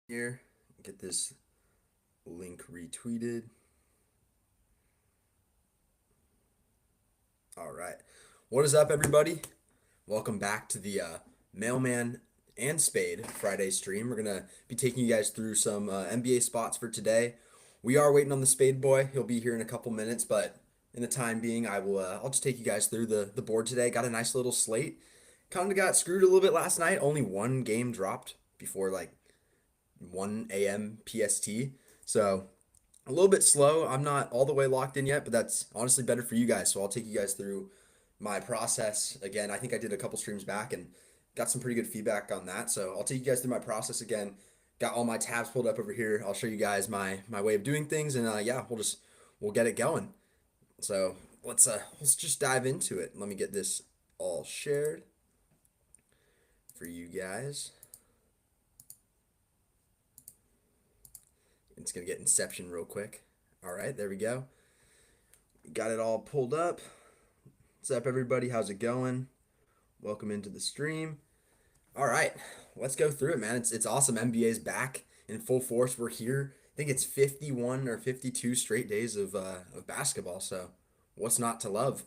Here, get this link retweeted. All right. What is up, everybody? Welcome back to the Mailman and Spade Friday stream. We're going to be taking you guys through some NBA spots for today. We are waiting on the Spade boy. He'll be here in a couple minutes, but in the time being, I'll just take you guys through the board today. Got a nice little slate. Kind of got screwed a little bit last night. Only one game dropped before 1 a.m. PST. So a little bit slow. I'm not all the way locked in yet, but that's honestly better for you guys. So I'll take you guys through my process again. I think I did a couple streams back and got some pretty good feedback on that. So I'll take you guys through my process again. Got all my tabs pulled up over here. I'll show you guys my way of doing things, and yeah, we'll get it going. So let's just dive into it. Let me get this all shared for you guys. It's gonna get Inception real quick. All right, there we go. Got it all pulled up. What's up, everybody? How's it going? Welcome into the stream. All right, let's go through it, man. It's awesome. NBA's back in full force. We're here. I think it's 51 or 52 straight days of basketball. So what's not to love?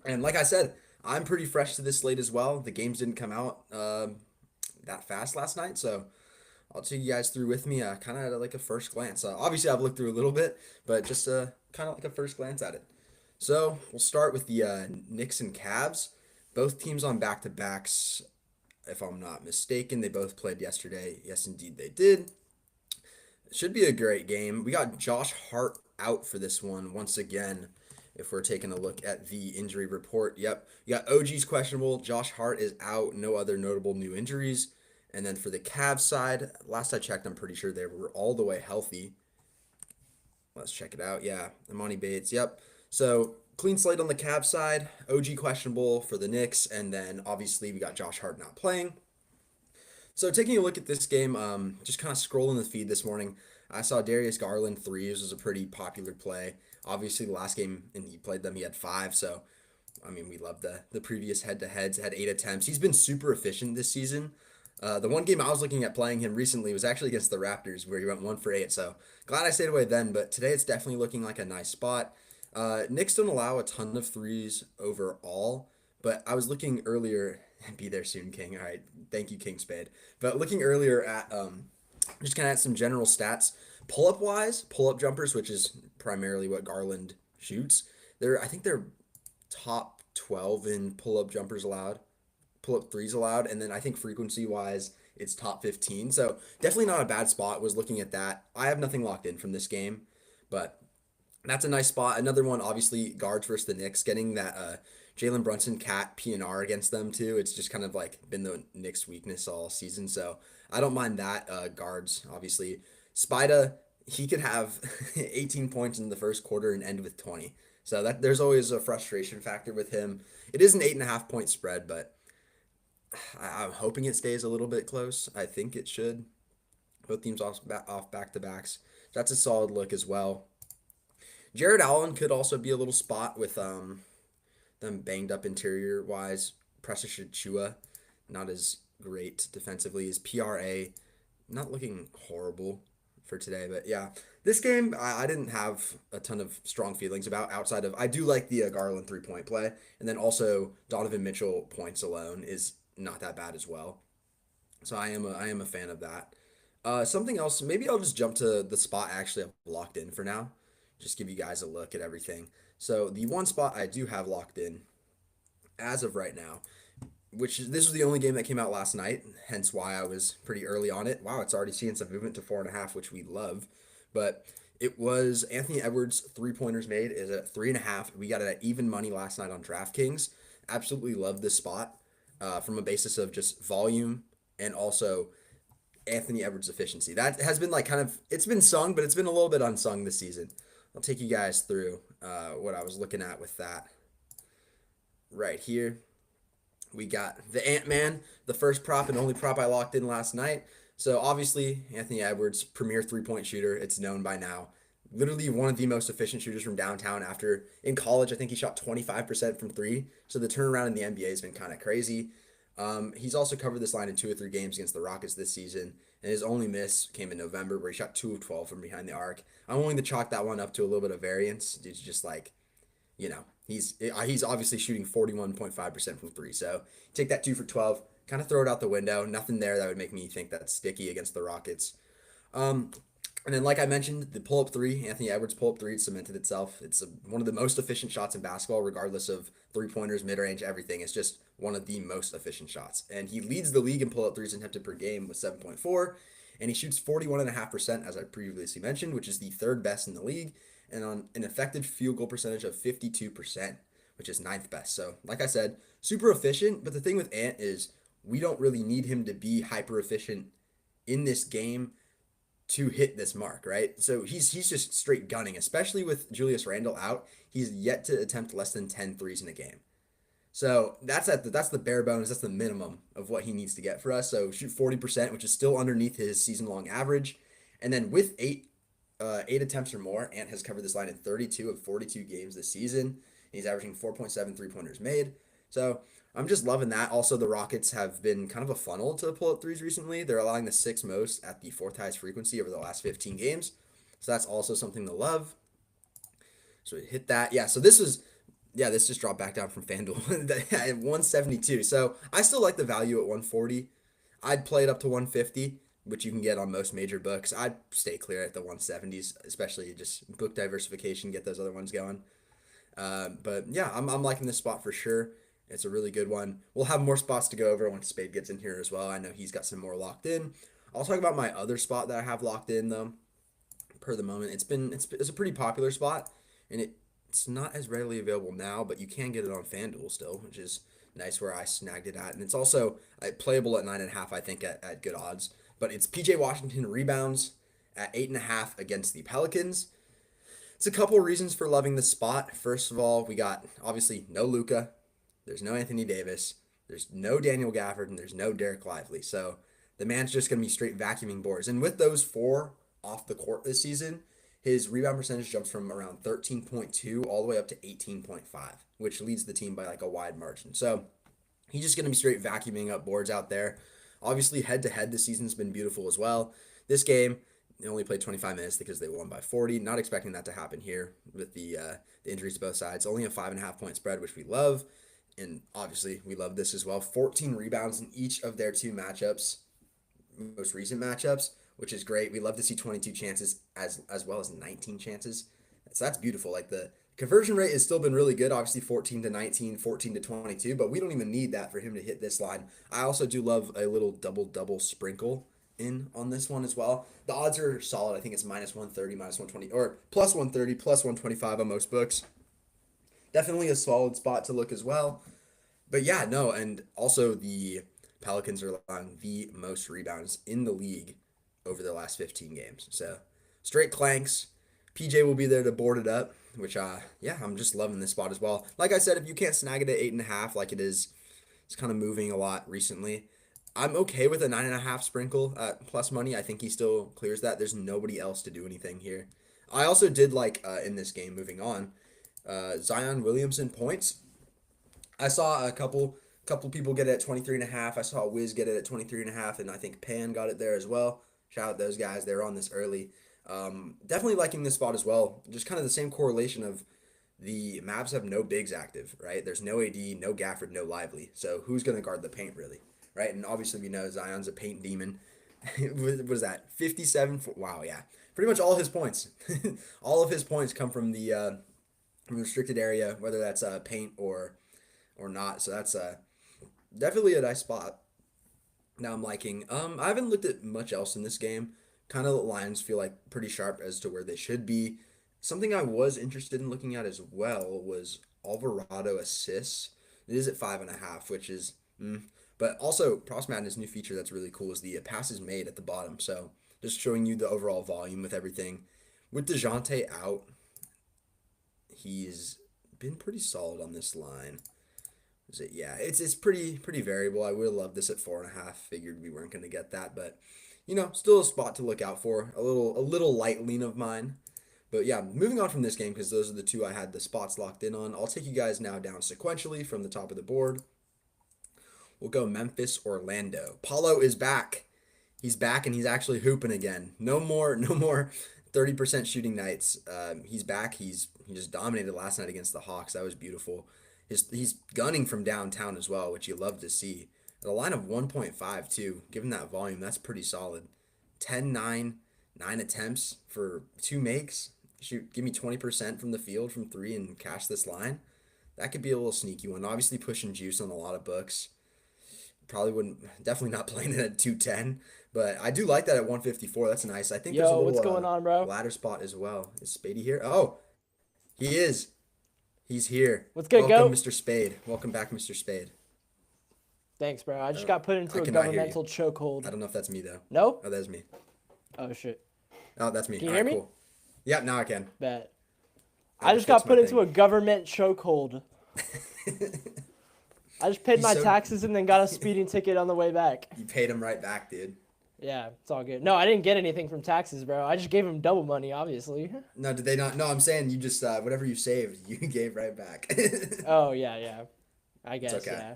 And like I said, I'm pretty fresh to this slate as well. The games didn't come out that fast last night, so I'll take you guys through with me, kind of like a first glance. Obviously, I've looked through a little bit, but just kind of like a first glance at it. So we'll start with the Knicks and Cavs. Both teams on back-to-backs, if I'm not mistaken. They both played yesterday. Yes, indeed, they did. It should be a great game. We got Josh Hart out for this one once again. If we're taking a look at the injury report, yep, you got OG's questionable. Josh Hart is out. No other notable new injuries. And then for the Cavs side, last I checked, I'm pretty sure they were all the way healthy. Let's check it out. Yeah, Imani Bates. Yep. So clean slate on the Cavs side. OG questionable for the Knicks, and then obviously we got Josh Hart not playing. So taking a look at this game, just kind of scrolling the feed this morning, I saw Darius Garland threes was a pretty popular play. Obviously, the last game and he played them, he had five. So I mean, we love the previous head-to-heads. Had 8 attempts. He's been super efficient this season. The one game I was looking at playing him recently was actually against the Raptors, where he went 1 for 8. So glad I stayed away then. But today it's definitely looking like a nice spot. Knicks don't allow a ton of threes overall, but I was looking earlier. Be there soon, King. All right, thank you, King Spade. But looking earlier at just kind of at some general stats, pull-up wise, pull-up jumpers, which is primarily what Garland shoots. I think they're top 12 in pull-up jumpers allowed, pull-up threes allowed, and then I think frequency-wise, it's top 15. So definitely not a bad spot. Was looking at that. I have nothing locked in from this game, but that's a nice spot. Another one, obviously, guards versus the Knicks, getting that Jalen Brunson cat PNR against them too. It's just kind of like been the Knicks' weakness all season, so I don't mind that. Guards, obviously, Spida, he could have 18 points in the first quarter and end with 20. So that there's always a frustration factor with him. It is an 8.5 point spread, but I'm hoping it stays a little bit close. I think it should. Both teams off back to backs. That's a solid look as well. Jared Allen could also be a little spot with them banged up interior wise. Precious Achua, not as great defensively as PRA. Not looking horrible for today, but yeah, this game I didn't have a ton of strong feelings about outside of I do like the Garland 3 point play, and then also Donovan Mitchell points alone is not that bad as well. So I am a fan of that. Something else, maybe I'll just jump to the spot I actually have locked in for now. Just give you guys a look at everything. So the one spot I do have locked in as of right now, this was the only game that came out last night, hence why I was pretty early on it. Wow, it's already seeing some movement to 4.5, which we love. But it was Anthony Edwards 3 pointers made is at 3.5. We got it at even money last night on DraftKings. Absolutely love this spot from a basis of just volume and also Anthony Edwards' efficiency. That has been like kind of it's been sung, but it's been a little bit unsung this season. I'll take you guys through what I was looking at with that right here. We got the Ant-Man, the first prop and only prop I locked in last night. So obviously, Anthony Edwards, premier 3 point shooter. It's known by now. Literally one of the most efficient shooters from downtown after in college. I think he shot 25% from three. So the turnaround in the NBA has been kind of crazy. He's also covered this line in 2 or 3 games against the Rockets this season. and his only miss came in November where he shot 2 of 12 from behind the arc. I'm willing to chalk that one up to a little bit of variance. It's just like, he's obviously shooting 41.5% from three. So take that 2 for 12, kind of throw it out the window. Nothing there that would make me think that's sticky against the Rockets. And then, like I mentioned, the pull-up three, Anthony Edwards pull-up three, cemented itself. It's one of the most efficient shots in basketball, regardless of three-pointers, mid-range, everything. It's just one of the most efficient shots. And he leads the league in pull-up threes attempted per game with 7.4, and he shoots 41.5%, as I previously mentioned, which is the third best in the league, and on an effective field goal percentage of 52%, which is ninth best. So, like I said, super efficient, but the thing with Ant is we don't really need him to be hyper-efficient in this game to hit this mark, right? So he's just straight gunning, especially with Julius Randle out. He's yet to attempt less than 10 threes in a game. So that's the bare bones. That's the minimum of what he needs to get for us. So shoot 40%, which is still underneath his season-long average. And then with eight attempts or more, Ant has covered this line in 32 of 42 games this season. He's averaging 4.7 3-pointers made. So I'm just loving that. Also, the Rockets have been kind of a funnel to pull-up threes recently. They're allowing the sixth most at the fourth highest frequency over the last 15 games. So that's also something to love. So we hit that. Yeah, so this just dropped back down from FanDuel at 172. So I still like the value at 140. I'd play it up to 150, which you can get on most major books. I'd stay clear at the 170s, especially just book diversification, get those other ones going. But yeah, I'm liking this spot for sure. It's a really good one. We'll have more spots to go over once Spade gets in here as well. I know he's got some more locked in. I'll talk about my other spot that I have locked in though. Per the moment, it's a pretty popular spot, and it's not as readily available now, but you can get it on FanDuel still, which is nice where I snagged it at, and it's also playable at 9.5. I think at good odds. But it's PJ Washington rebounds at 8.5 against the Pelicans. It's a couple reasons for loving this spot. First of all, we got obviously no Luka. There's no Anthony Davis. There's no Daniel Gafford, and there's no Derek Lively. So the man's just going to be straight vacuuming boards. And with those four off the court this season, his rebound percentage jumps from around 13.2 all the way up to 18.5, which leads the team by like a wide margin. So he's just going to be straight vacuuming up boards out there. Obviously, head-to-head this season's been beautiful as well. This game, they only played 25 minutes because they won by 40. Not expecting that to happen here with the injuries to both sides. Only a 5.5-point spread, which we love. And obviously, we love this as well. 14 rebounds in each of their two matchups, most recent matchups, which is great. We love to see 22 chances as well as 19 chances. So that's beautiful. Like the conversion rate has still been really good. Obviously, 14 to 19, 14 to 22, but we don't even need that for him to hit this line. I also do love a little double sprinkle in on this one as well. The odds are solid. I think it's minus 130, minus 120, or plus 130, plus 125 on most books. Definitely a solid spot to look as well. But yeah, no, and also the Pelicans are allowing the most rebounds in the league over the last 15 games. So straight clanks. PJ will be there to board it up, which I'm just loving this spot as well. Like I said, if you can't snag it at 8.5 like it is, it's kind of moving a lot recently. I'm okay with a 9.5 sprinkle at plus money. I think he still clears that. There's nobody else to do anything here. I also did like in this game, moving on, Zion Williamson points. I saw a couple people get it at 23.5. I saw Wiz get it at 23.5, and I think Pan got it there as well. Shout out those guys. They were on this early. Definitely liking this spot as well. Just kind of the same correlation of the Mavs have no bigs active, right? There's no AD, no Gafford, no Lively. So who's going to guard the paint really, right? And obviously we know Zion's a paint demon. What is that? 57? Wow, yeah. Pretty much all his points. All of his points come from the restricted area, whether that's paint or not. So that's definitely a nice spot. Now I'm liking. I haven't looked at much else in this game. Kind of the lines feel like pretty sharp as to where they should be. Something I was interested in looking at as well was Alvarado assists. It is at 5.5, which is, but also Props Madness' new feature that's really cool is the passes made at the bottom. So just showing you the overall volume with everything. With DeJounte out, he's been pretty solid on this line. Is it? Yeah, it's pretty variable. I would have loved this at 4.5. Figured we weren't going to get that, but still a spot to look out for. A little light lean of mine. But yeah, moving on from this game because those are the two I had the spots locked in on. I'll take you guys now down sequentially from the top of the board. We'll go Memphis, Orlando. Paulo is back. He's back and he's actually hooping again. No more, no more 30% shooting nights. He's back. He just dominated last night against the Hawks. That was beautiful. He's gunning from downtown as well, which you love to see. At a line of 1.5 too, given that volume, that's pretty solid. 10, 9, 9 attempts for 2 makes. Shoot, give me 20% from the field from 3 and cash this line. That could be a little sneaky one. Obviously pushing juice on a lot of books. Probably wouldn't, definitely not playing it at 210, but I do like that at 154. That's nice. I think there's a Yo, little what's going on, bro? ladder spot as well. Is Spady here? Oh, he is. He's here. What's good, Welcome, Goat? Mr. Spade. Welcome back, Mr. Spade. Thanks, bro. I just Oh, got put I into a cannot hear you. governmental I chokehold. don't know if that's me though. No? Oh, that's me. Oh shit. Oh, that's me. Can you All hear right, me? cool. Yeah, now I can. Bet. I I had to just got fix my put into thing. a government chokehold. I just paid He's my so- taxes and then got a speeding ticket on the way back. You paid him right back, dude. Yeah, it's all good. No, I didn't get anything from taxes, bro. I just gave him double money, obviously. No, did they not? No, I'm saying you just whatever you saved, you gave right back. Oh yeah, yeah. I guess okay. yeah.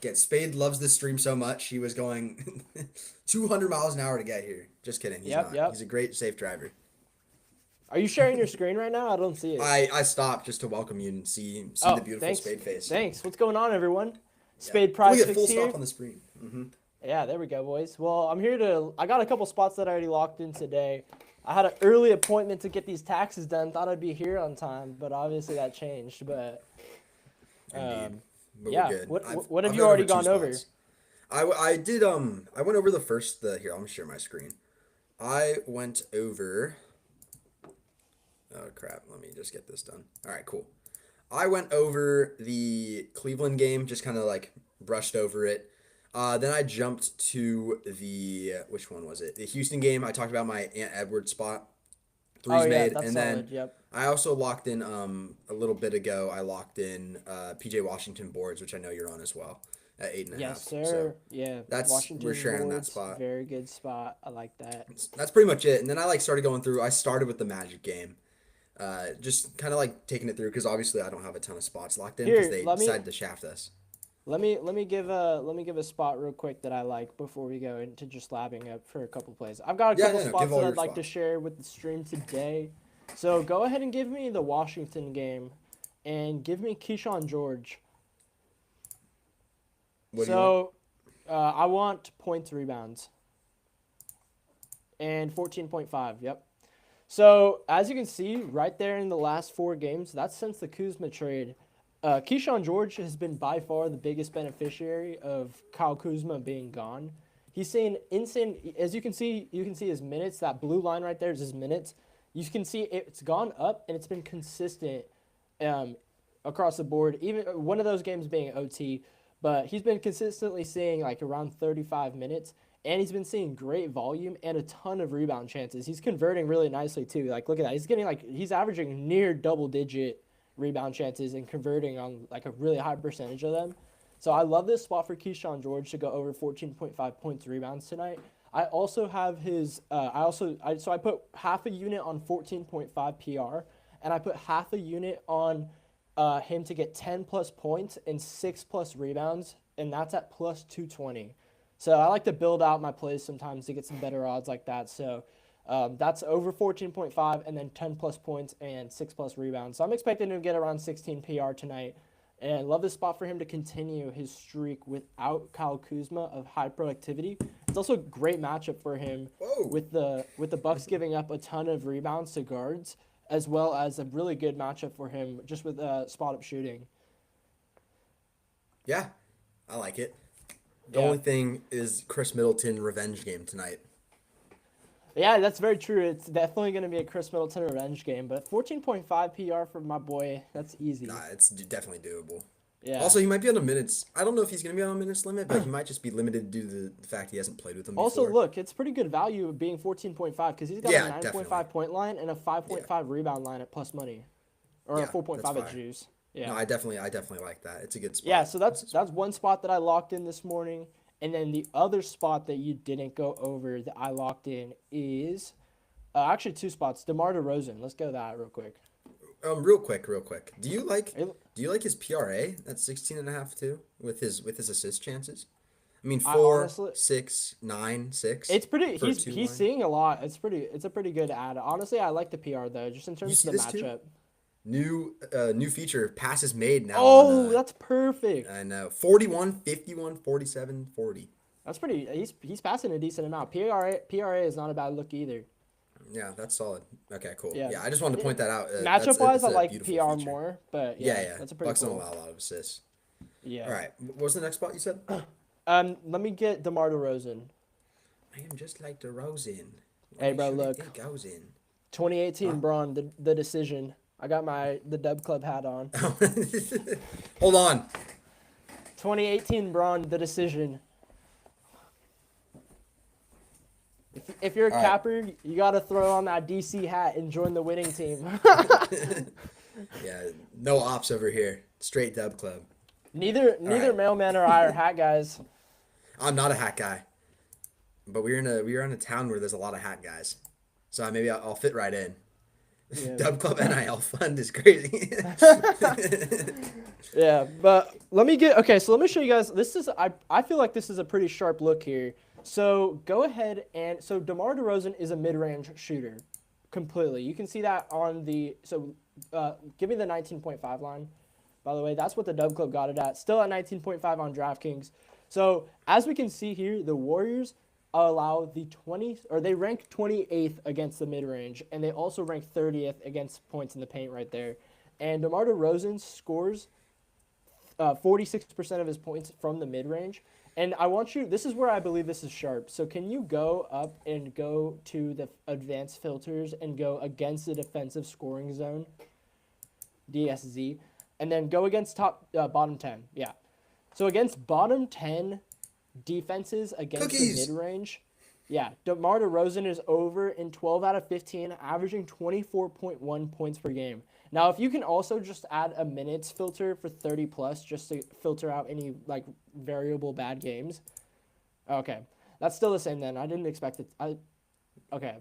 Get Spade loves this stream so much. He was going 200 miles an hour to get here. Just kidding. He's not. Yep. He's a great safe driver. Are you sharing your screen right now? I don't see it. I stopped just to welcome you and see Oh, the beautiful thanks. Spade face. Thanks. What's going on, everyone? Yeah. Spade We Prize get Fix full here. stop on the screen. Yeah, there we go, boys. Well, I'm here to. I got a couple spots that I already locked in today. I had an early appointment to get these taxes done. Thought I'd be here on time, but obviously that changed. But Indeed. But yeah, we're good. what have I've you gone already two gone over? spots. I did I went over the first here, I'm gonna share my screen. I went over oh crap, let me just get this done. Alright, cool. I went over the Cleveland game, just kinda like brushed over it. Then I jumped to the which one was it? The Houston game. I talked about my Ant Edwards spot. Threes Oh yeah, made, that's and solid. then Yep. I also locked in a little bit ago. I locked in PJ Washington boards, which I know you're on as well at 8.5. Yes, sir. So Yeah. that's we're sharing that boards, spot. Very good spot. I like that. That's pretty much it. And then I like started going through. I started with the Magic game, just kind of like taking it through because obviously I don't have a ton of spots locked in because Here, they let me- decided to shaft us. Let me give a spot real quick that I like before we go into just labbing up for a couple plays. I've got a Yeah, couple no, spots give all that I'd your like to spots. share with the stream today. So go ahead and give me the Washington game, and give me Keyshawn George. What do you want? So I want points, rebounds, and 14.5. Yep. So as you can see right there in the last 4 games, that's since the Kuzma trade. Keyshawn George has been by far the biggest beneficiary of Kyle Kuzma being gone. He's seeing insane, as you can see his minutes. That blue line right there is his minutes. You can see it's gone up and it's been consistent across the board. Even one of those games being OT, but he's been consistently seeing like around 35 minutes, and he's been seeing great volume and a ton of rebound chances. He's converting really nicely too. Like look at that. He's averaging near double-digit rebound chances and converting on like a really high percentage of them. So I love this spot for Keyshawn George to go over 14.5 points rebounds tonight. I also have his so I put half a unit on 14.5 PR, and I put half a unit on him to get 10 plus points and 6 plus rebounds, and that's at plus 220. So I like to build out my plays sometimes to get some better odds like that. So that's over 14.5 and then 10 plus points and 6 plus rebounds. So I'm expecting him to get around 16 PR tonight. And love this spot for him to continue his streak without Kyle Kuzma of high productivity. It's also a great matchup for him Whoa. with the Bucks giving up a ton of rebounds to guards, as well as a really good matchup for him just with spot up shooting. Yeah, I like it. The Yeah. only thing is Chris Middleton revenge game tonight. Yeah, that's very true. It's definitely going to be a Chris Middleton revenge game, but 14.5 PR for my boy, that's easy. Nah, it's definitely doable. Yeah. Also, he might be on a minutes. I don't know if he's going to be on a minutes limit, but he might just be limited due to the fact he hasn't played with him Also, before. look, it's pretty good value being 14.5 because he's got Yeah, a 9.5 definitely. point line and a 5.5 rebound line at plus money, or Yeah, a 4.5 that's at fine. juice. Yeah. No, I definitely like that. It's a good spot. Yeah, so that's one spot that I locked in this morning, and then the other spot that you didn't go over that I locked in is actually 2 spots. DeMar DeRozan. Let's go that real quick. Real quick. Do you like It- his PRA? That's 16.5 too with his assist chances. I mean, I 4, honestly, 6, 9, 6 it's pretty. for a He's two he's line. seeing a lot. It's a pretty good ad. Honestly, I like the PR though, just in You terms see of the this too? matchup. New feature, passes made now on Oh, that's I perfect. know, 41, 51, 47, 40. That's pretty. He's passing a decent amount. PRA is not a bad look either. Yeah, that's solid. Okay, cool. Yeah. Yeah, I just wanted to point that out. Matchup wise, It's I a like beautiful PR feature. more, but Yeah, yeah, yeah. that's a pretty Bucks don't cool. allow a lot of assists. All Yeah. right. What was the next spot you said? Let me get DeMar DeRozan. I am just like DeRozan. When Hey, I bro, shoot it, look. it goes in. 2018 Huh? Braun, the decision. I got the DubClub hat on. Hold on. 2018 Braun, the decision. If you're a All right. capper, you got to throw on that DC hat and join the winning team. Yeah, no ops over here. Straight Dub Club. All Neither right. mailman or I are hat guys. I'm not a hat guy, but we're in a town where there's a lot of hat guys, so maybe I'll fit right in. Yeah. Dub Club NIL fund is crazy. Yeah, but let me get okay. So let me show you guys. I feel like this is a pretty sharp look here. So go ahead and so DeMar DeRozan is a mid-range shooter, completely. You can see that on the give me the 19.5 line. By the way, that's what the Dub Club got it at. Still at 19.5 on DraftKings. So as we can see here, the Warriors allow they rank 28th against the mid-range, and they also rank 30th against points in the paint right there. And DeMar DeRozan scores 46% of his points from the mid-range. And this is where I believe this is sharp. So can you go up and go to the advanced filters and go against the defensive scoring zone, DSZ, and then go against bottom 10. Yeah. So against bottom 10 defenses against Cookies. the mid-range, yeah, DeMar DeRozan is over in 12 out of 15, averaging 24.1 points per game. Now, if you can also just add a minutes filter for 30 plus just to filter out any like variable bad games. Okay. That's still the same then. I didn't expect it. Okay.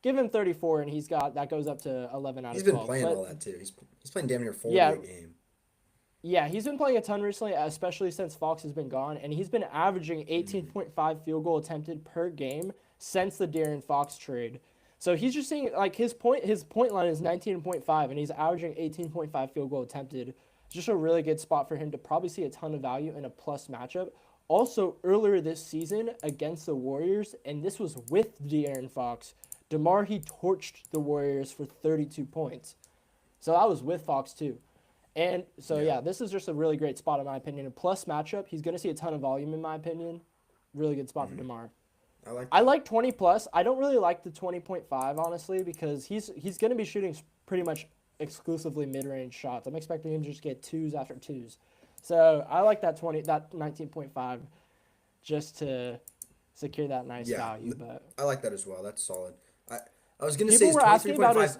Give him 34 and that goes up to 11 out He's of been 12. playing But all that too. He's playing damn near 40 yeah, a game. yeah, he's been playing a ton recently, especially since Fox has been gone, and he's been averaging 18.5 field goal attempted per game since the De'Aaron Fox trade. So he's just seeing like his point line is 19.5, and he's averaging 18.5 field goal attempted. It's just a really good spot for him to probably see a ton of value in a plus matchup. Also, earlier this season against the Warriors, and this was with De'Aaron Fox, DeMar he torched the Warriors for 32 points. So that was with Fox too. And so, yeah, this is just a really great spot, in my opinion. A plus matchup. He's going to see a ton of volume, in my opinion. Really good spot for DeMar. I like 20 plus. I don't really like the 20.5, honestly, because he's going to be shooting pretty much exclusively mid-range shots. I'm expecting him to just get twos after twos. So I like that 19.5 just to secure that nice value. But I like that as well. That's solid. I was gonna say people his were asking about 23.5 his.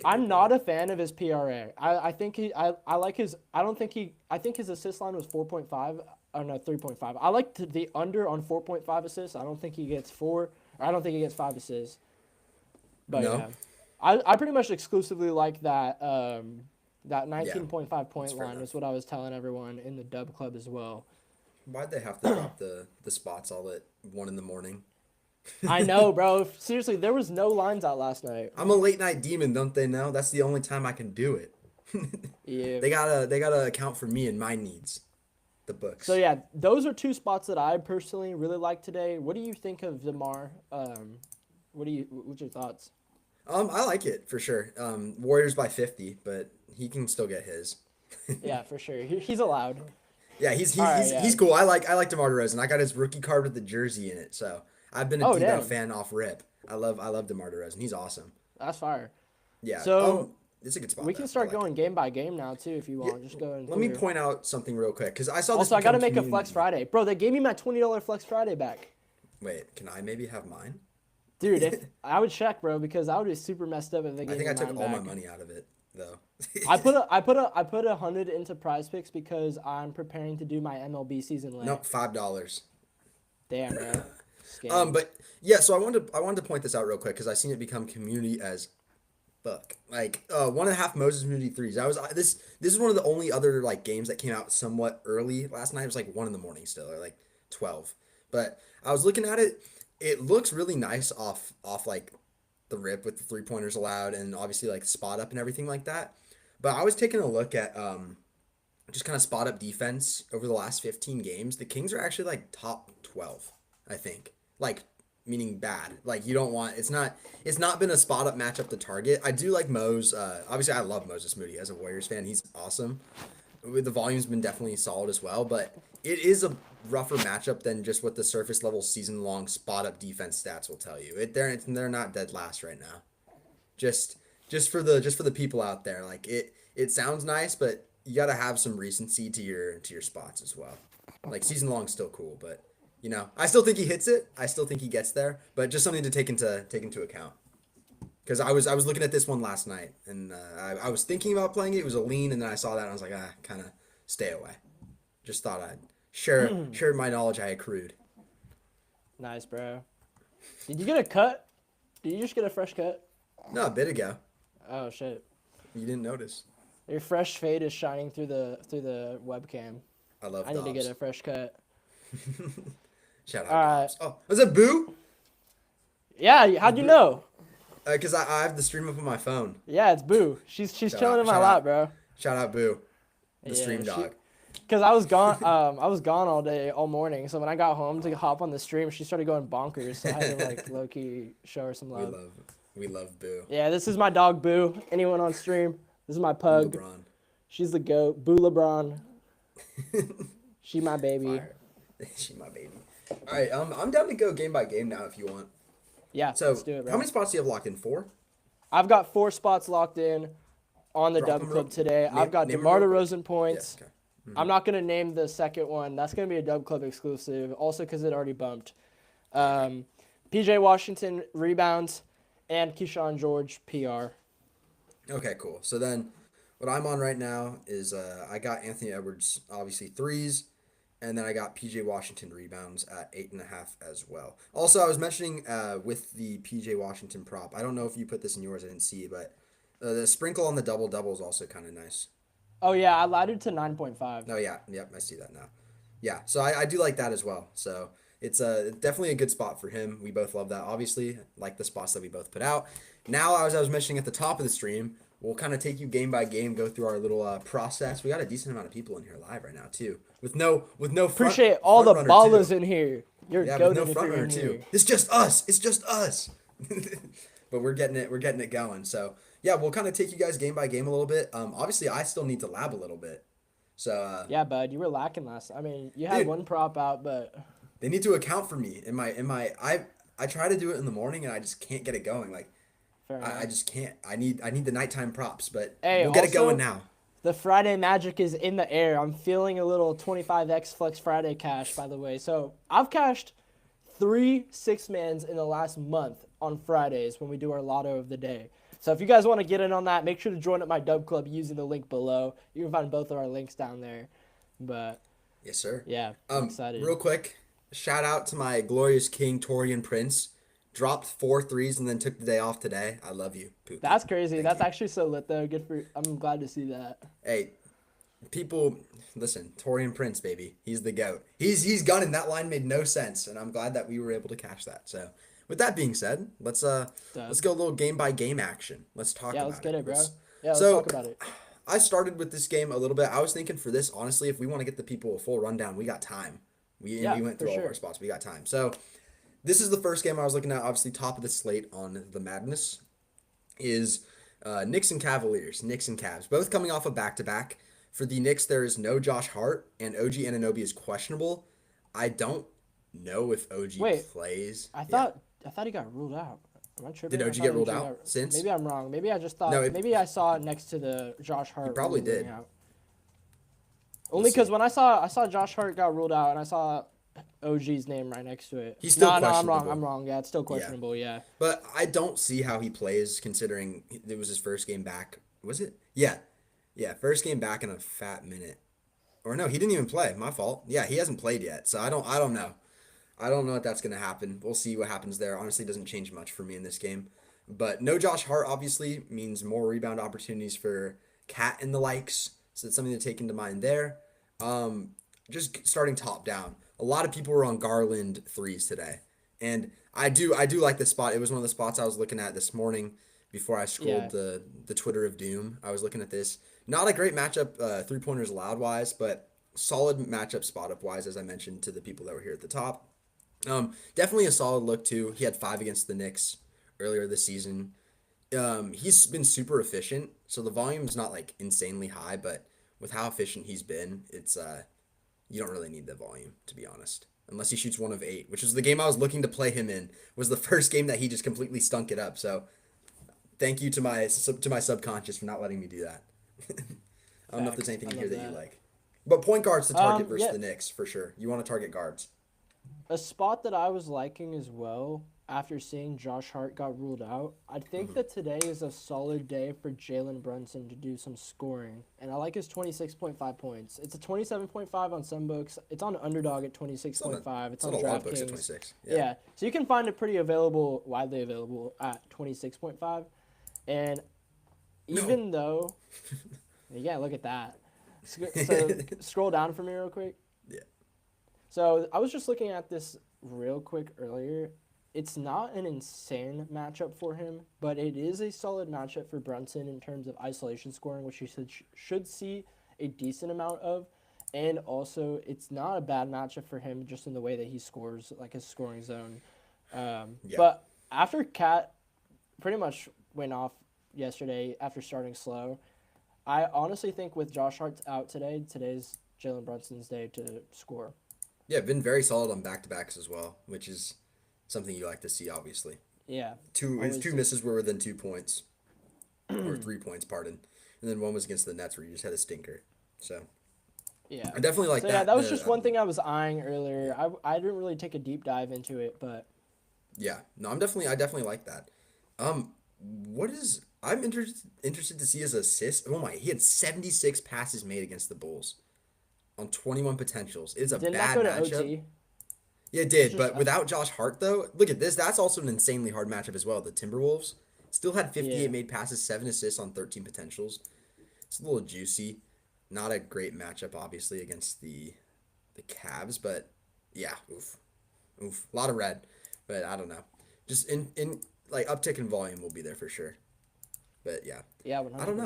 PA. I'm not a fan of his PRA. I think I like his. I don't think he. I think his assist line was 4.5. Oh no, 3.5. I like the under on 4.5 assists. I don't think he gets 4. Or I don't think he gets 5 assists. But No? yeah, I pretty much exclusively like that. That 19.5 point fair line enough. is what I was telling everyone in the Dub Club as well. Why'd they have to drop the spots all at 1 in the morning? I know, bro. Seriously, there was no lines out last night. I'm a late night demon, don't they know? That's the only time I can do it. Yeah. They gotta account for me and my needs. The books. So yeah, those are two spots that I personally really like today. What do you think of DeMar? What's your thoughts? I like it for sure. Warriors by 50, but he can still get his. Yeah, for sure. He's allowed. Yeah, he's All right, yeah. he's cool. I like DeMar DeRozan. I got his rookie card with the jersey in it, so I've been a Oh, T-Bow damn. fan off rip. I love DeMar DeRozan. He's awesome. That's fire. Yeah. So, it's a good spot. We can though. start I like going game by game now too, if you want. Just go and Let me through. point out something real quick because I saw this. Also, I gotta become make a Flex community. Friday, bro. They gave me my $20 Flex Friday back, Wait, can I maybe have mine? dude. If I would check, bro, because I would be super messed up if they I gave think me I took mine all my back. money out of it though. I put 100 into Prize Picks because I'm preparing to do my MLB season late. Nope, $5. Damn, bro. Scam. But yeah, so I wanted to point this out real quick because I seen it become community as fuck. Like 1.5 Moses Moody threes. This is one of the only other like games that came out somewhat early last night. It was like 1 in the morning still, or like 12. But I was looking at it. It looks really nice off like the rip with the 3-pointers allowed and obviously like spot up and everything like that. But I was taking a look at just kind of spot up defense over the last 15 games. The Kings are actually like top 12, I think. Like meaning bad. Like you don't want it's not been a spot up matchup to target. I do like Mose. Obviously I love Moses Moody as a Warriors fan. He's awesome. The volume's been definitely solid as well, but it is a rougher matchup than just what the surface level season long spot up defense stats will tell you. They're not dead last right now. Just for the people out there, like it sounds nice, but you got to have some recency to your spots as well. Like season long's still cool, but I still think he hits it. I still think he gets there, but just something to take into account. Because I was looking at this one last night, and I was thinking about playing it. It was a lean, and then I saw that, and I was like, kind of stay away. Just thought I'd share my knowledge I accrued. Nice, bro. Did you get a cut? Did you just get a fresh cut? No, a bit ago. Oh shit. You didn't notice. Your fresh fade is shining through the webcam. I love. I need to get a fresh cut. Shout out. Oh, was it Boo? Yeah, how'd you know? Because I have the stream up on my phone. Yeah, it's Boo. She's chilling in my lap, bro. Shout out Boo, the stream dog. Because I was gone. I was gone all morning. So when I got home to hop on the stream, she started going bonkers. So I had to like low key show her some love. We love Boo. Yeah, this is my dog Boo. Anyone on stream? This is my pug. LeBron. She's the goat. Boo LeBron. She my baby. Fire. She my baby. All right, I'm down to go game by game now if you want. Yeah, so let's do it, bro. How many spots do you have locked in? 4? I've got 4 spots locked in on the DubClub today. I've got DeMar DeRozan points. Yes, okay. I'm not going to name the second one. That's going to be a DubClub exclusive, also because it already bumped. PJ Washington rebounds and Keyshawn George PR. Okay, cool. So then what I'm on right now is I got Anthony Edwards, obviously, threes. And then I got PJ Washington rebounds at 8.5 as well. Also, I was mentioning with the PJ Washington prop, I don't know if you put this in yours, I didn't see, but the sprinkle on the double-double is also kind of nice. Oh, yeah, I laddered to 9.5. Oh, yeah. Yep, I see that now. Yeah, so I do like that as well. So it's definitely a good spot for him. We both love that, obviously, like the spots that we both put out. Now, as I was mentioning at the top of the stream, we'll kind of take you game by game, go through our little process. We got a decent amount of people in here live right now too, with no appreciate all the ballers in here. You're with no front runner too. It's just us. But we're getting it going. So yeah, we'll kind of take you guys game by game a little bit. Obviously I still need to lab a little bit. So yeah, bud, you were lacking last. I mean, you had one prop out, but they need to account for me in my. I try to do it in the morning and I just can't get it going. Like. I just can't. I need the nighttime props, but we'll get it going now. The Friday magic is in the air. I'm feeling a little 25x Flex Friday cash, by the way. So I've cashed 3 6-mans in the last month on Fridays when we do our lotto of the day. So if you guys want to get in on that, make sure to join up my DubClub using the link below. You can find both of our links down there. But yes, sir. Yeah, I'm excited. Real quick, shout out to my glorious king Torian Prince. Dropped 4 threes and then took the day off today. I love you. Poopy. That's crazy. That's actually so lit though. Good for. I'm glad to see that. Hey, people, listen. Torian Prince, baby. He's the goat. He's gunning. That line made no sense, and I'm glad that we were able to catch that. So, with that being said, let's go a little game by game action. Let's talk. Yeah, about let's get it, bro. Let's talk about it. I started with this game a little bit. I was thinking for this, honestly, if we want to get the people a full rundown, we got time. We went through all of our spots. We got time. So. This is the first game I was looking at. Obviously, top of the slate on the Madness is Knicks and Cavaliers. Knicks and Cavs. Both coming off a back-to-back. For the Knicks, there is no Josh Hart, and OG Anunoby is questionable. I don't know if OG plays. I thought he got ruled out. Am I tripping? Did OG get ruled out since? Maybe I'm wrong. Maybe I just thought. maybe I saw it next to the Josh Hart. He probably did. Only because when I saw Josh Hart got ruled out, and I saw OG's name right next to it. He's still questionable. I'm wrong. Yeah, it's still questionable. Yeah. But I don't see how he plays considering it was his first game back. Was it? Yeah. First game back in a fat minute. Or no, he didn't even play. My fault. Yeah, he hasn't played yet. So I don't know. I don't know if that's gonna happen. We'll see what happens there. Honestly, it doesn't change much for me in this game. But no Josh Hart obviously means more rebound opportunities for Cat and the likes. So that's something to take into mind there. Um, just starting top down. A lot of people were on Garland threes today. And I do like this spot. It was one of the spots I was looking at this morning before I scrolled Yeah, the Twitter of Doom. I was looking at this. Not a great matchup 3-pointers allowed wise, but solid matchup spot up wise, as I mentioned to the people that were here at the top. Definitely a solid look too. He had 5 against the Knicks earlier this season. He's been super efficient, so the volume's not like insanely high, but with how efficient he's been, it's you don't really need the volume to be honest. Unless he shoots 1 of 8, which is the game I was looking to play him in, was the first game that he just completely stunk it up. So thank you to my subconscious for not letting me do that. I don't know if there's facts. anything I here love that you that. like. But point guards to target versus Yeah, the Knicks for sure. You want to target guards. a spot that I was liking as well after seeing Josh Hart got ruled out. I think that today is a solid day for Jalen Brunson to do some scoring, and I like his 26.5 points. It's a 27.5 on some books. It's on Underdog at It's on 26.5. it's It's on on a lot of books at DraftKings. 26. Yeah. Yeah, so you can find it widely available at 26.5, and No. even though, yeah, look at that. So scroll down for me real quick. Yeah. So I was just looking at this real quick earlier. It's not an insane matchup for him, but it is a solid matchup for Brunson in terms of isolation scoring, which he should see a decent amount of. And also, it's not a bad matchup for him just in the way that he scores, like his scoring zone. Yeah. But after Cat pretty much went off yesterday after starting slow, I honestly think with Josh Hart out today, today's Jalen Brunson's day to score. Yeah, been very solid on back to backs as well, which is something you like to see, obviously. Yeah, His always. two misses were within 2 points, or 3 points, pardon, and then one was against the Nets where you just had a stinker. So Yeah. I definitely like So yeah, that. that was just one thing I was eyeing earlier. I didn't really take a deep dive into it, but Yeah, no, I definitely like that. What is I'm interested to see his assist. Oh my, he had 76 passes made against the Bulls on 21 potentials. It's a didn't that bad go to matchup. OT? Yeah, it It's did, just but without Josh Hart though, look at this. That's also an insanely hard matchup as well. The Timberwolves still had 58 yeah, made passes, 7 assists on 13 potentials. It's a little juicy. Not a great matchup, obviously, against the Cavs, but yeah, oof, a lot of red, but I don't know. Just in like uptick in volume will be there for sure. But yeah, yeah, one I hundred don't know.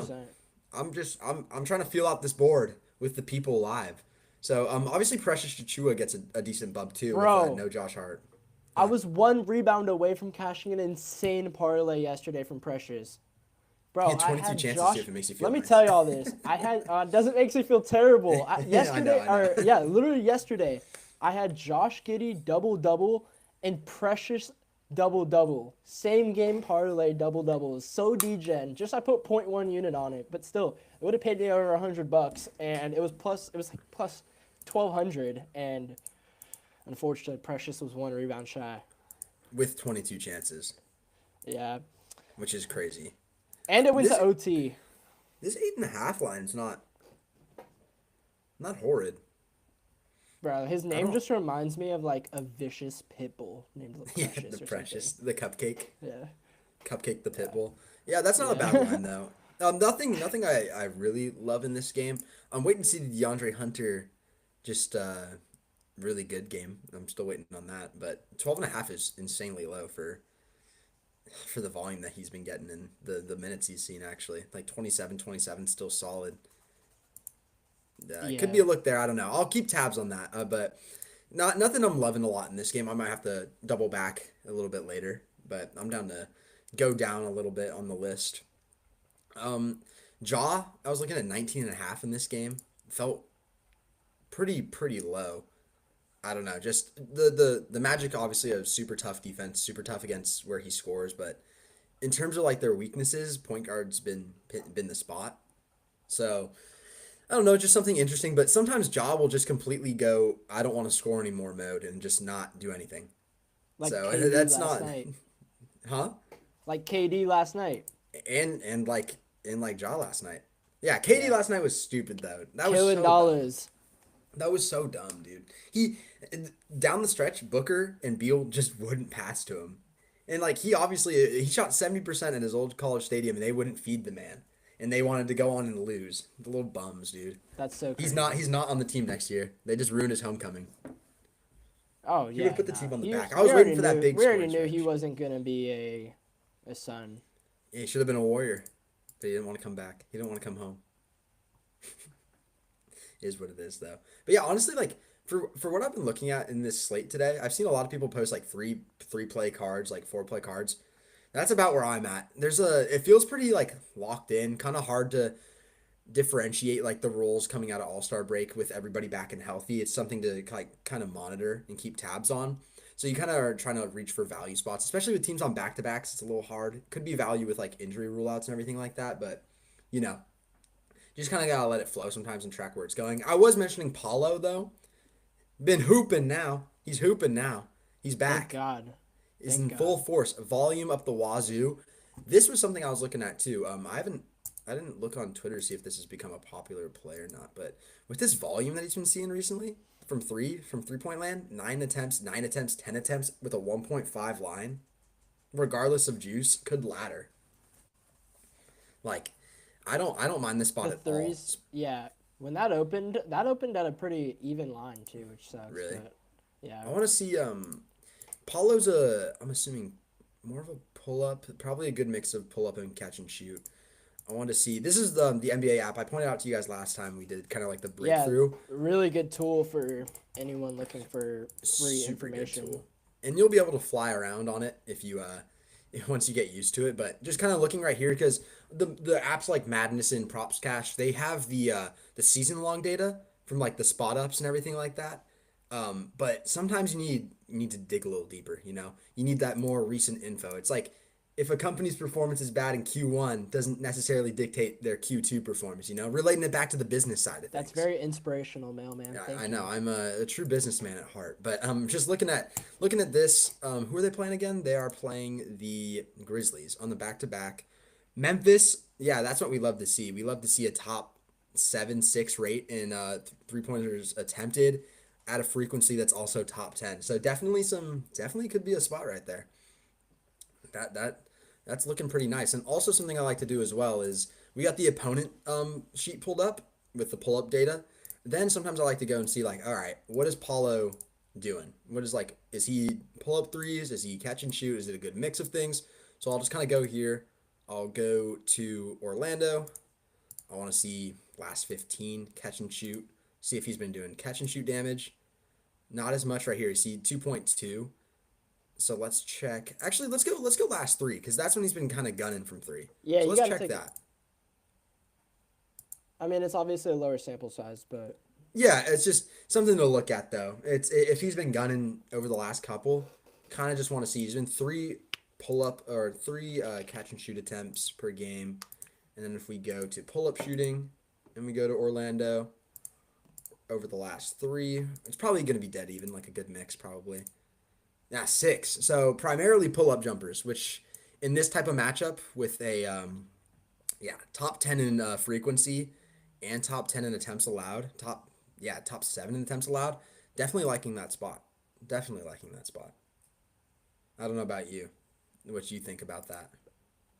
percent. I'm trying to feel out this board with the people live. So obviously Precious Chachua gets a decent bump too with Bro, no Josh Hart. I Huh? was one rebound away from cashing an insane parlay yesterday from Precious. He Bro, had I 22 had chances too Josh. if it makes you feel Let me nice. tell you all this. I had doesn't make me feel terrible. Yeah, Yesterday, I know. or yeah, literally yesterday, I had Josh Giddey double double and Precious double double. Same game parlay double double. So degen. Just I put .1 unit on it, but still, it would have paid me over $100, and it was plus. It was like plus 1,200, and unfortunately, Precious was one rebound shy. With 22 chances, Yeah, which is crazy. and it went This to OT. this 8.5 line's not horrid. Bro, his I name don't. just reminds me of like a vicious pit bull named Yeah, Precious the or something. Precious, the Yeah. cupcake the pit bull. Yeah, that's not a bad Yeah. line though. Nothing I really love in this game. I'm waiting to see the DeAndre Hunter just really good game. I'm still waiting on that, but 12.5 is insanely low for the volume that he's been getting in the minutes he's seen actually. Like 27 still solid. It could Yeah. be a look there. I don't know. I'll keep tabs on that. But nothing I'm loving a lot in this game. I might have to double back a little bit later, but I'm down to go down a little bit on the list. Um, Jaw, I was looking at 19.5 in this game. Felt pretty low. I don't know. Just the Magic obviously a super tough defense, super tough against where he scores, but in terms of like their weaknesses, point guard's been the spot. So I don't know, just something interesting. But sometimes Ja will just completely go, I don't want to score anymore mode and just not do anything. Like So KD that's last not, night. huh? Like KD last night. And like Ja last night. Yeah, KD Yeah. last night was stupid though. That was Killing so dumb. dollars. That was so dumb, dude. He down the stretch, Booker and Beal just wouldn't pass to him. And like he shot 70% in his old college stadium, and they wouldn't feed the man, and they wanted to go on and lose. The little bums, dude. That's so He's crazy. not. He's not on the team next year. They just ruined his homecoming. Oh He would yeah, have put the no. team on the He was, back. I was waiting for that big we already scoring knew he stretch. wasn't gonna be a Sun. Yeah, he should have been a Warrior, but he didn't want to come back. He didn't want to come home. Is what it is though. But yeah, honestly, like for what I've been looking at in this slate today, I've seen a lot of people post like three play cards, like 4 play cards. That's about where I'm at. It feels pretty like locked in, kind of hard to differentiate like the roles coming out of All-Star break with everybody back and healthy. It's something to like kind of monitor and keep tabs on. So you kind of are trying to reach for value spots, especially with teams on back-to-backs. It's a little hard. Could be value with like injury rule outs and everything like that, but you know, just kind of gotta let it flow sometimes and track where it's going. I was mentioning Paulo though. Been hooping now. He's hooping now. He's Thank back. God. Is Thank in God. full force. Volume up the wazoo. This was something I was looking at too. I didn't look on Twitter to see if this has become a popular play or not. But with this volume that he's been seeing recently from 3 point land, 9 attempts, 10 attempts with a 1.5 line, regardless of juice, could ladder. Like, I don't mind this spot The at all. threes, yeah. When that opened at a pretty even line too, which sucks. Really, But yeah, I want to see. Paulo's I'm assuming more of a pull up, probably a good mix of pull up and catch and shoot. I want to see. This is the NBA app. I pointed out to you guys last time we did kind of like the yeah, breakthrough. really good tool for anyone looking for free Super good information. tool, and you'll be able to fly around on it if you once you get used to it. But just kind of looking right here because the apps like Madness and Props Cash, they have the season long data from like the spot ups and everything like that. But sometimes you need to dig a little deeper. You know, you need that more recent info. It's like if a company's performance is bad in Q1, doesn't necessarily dictate their Q2 performance. You know, relating it back to the business side of That's things. very inspirational, mailman. Yeah, Thank I know. you. I'm a true businessman at heart. But just looking at this, who are they playing again? They are playing the Grizzlies on the back to back. Memphis, yeah, that's what we love to see. We love to see a top 7-6 rate in 3 pointers attempted at a frequency that's also top 10. So definitely could be a spot right there. That's looking pretty nice. And also something I like to do as well is we got the opponent sheet pulled up with the pull up data. Then sometimes I like to go and see like, all right, what is Paulo doing? What is like, is he pull up threes? Is he catch and shoot? Is it a good mix of things? So I'll just kind of go here. I'll go to Orlando. I want to see last 15 catch and shoot. See if he's been doing catch and shoot damage. Not as much right here. You see 2.2. So let's check. Actually, let's go last 3 because that's when he's been kind of gunning from 3. Yeah, So you let's gotta check take. that. I mean, it's obviously a lower sample size, but Yeah, it's just something to look at though. It's if he's been gunning over the last couple, kind of just want to see. He's been 3 pull up or 3 catch and shoot attempts per game, and then if we go to pull up shooting, and we go to Orlando over the last 3, it's probably going to be dead even, like a good mix probably. Yeah, 6. So primarily pull up jumpers, which in this type of matchup with a top 10 in frequency and top 10 in attempts allowed, top 7 in attempts allowed. Definitely liking that spot. Definitely liking that spot. I don't know about you, what you think about that.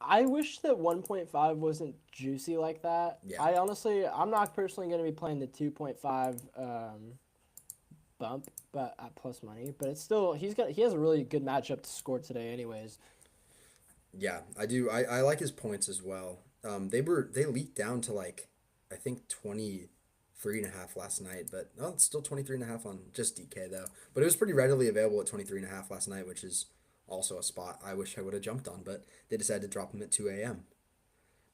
I wish that 1.5 wasn't juicy like that. Yeah, I'm not personally going to be playing the 2.5 bump, but at plus money. But it's still he has a really good matchup to score today, anyways. yeah, I do. I like his points as well. They leaked down to like I think 23.5 last night, but no, it's still 23.5 on just DK though. But it was pretty readily available at 23.5 last night, which is also a spot I wish I would have jumped on, but they decided to drop him at 2 a.m.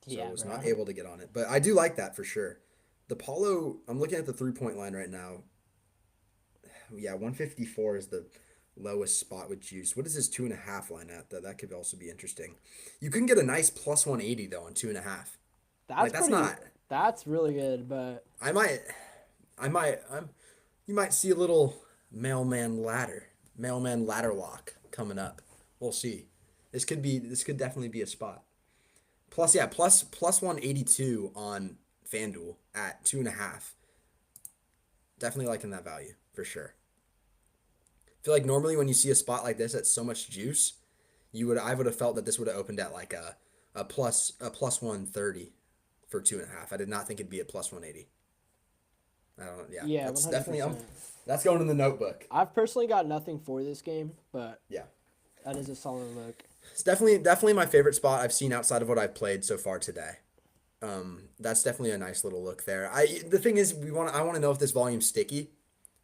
So I Yeah, was bro. not able to get on it. But I do like that for sure. The Paulo, I'm looking at the 3 point line right now. Yeah, 154 is the lowest spot with juice. What is his 2.5 line at though? That could also be interesting. You can get a nice plus 180 though on 2.5. That's Like that's pretty. not. That's really good, but I might, you might see a little mailman ladder lock coming up. We'll see. This could definitely be a spot. Plus, yeah, plus 182 on FanDuel at 2.5. Definitely liking that value for sure. I feel like normally when you see a spot like this that's so much juice, I would have felt that this would have opened at like a plus 130 for 2.5. I did not think it'd be a plus 180. I don't know. Yeah, Yeah, that's 100%. definitely that's going in the notebook. I've personally got nothing for this game, but Yeah. that is a solid look. It's definitely my favorite spot I've seen outside of what I've played so far today. That's definitely a nice little look there. The thing is I want to know if this volume's sticky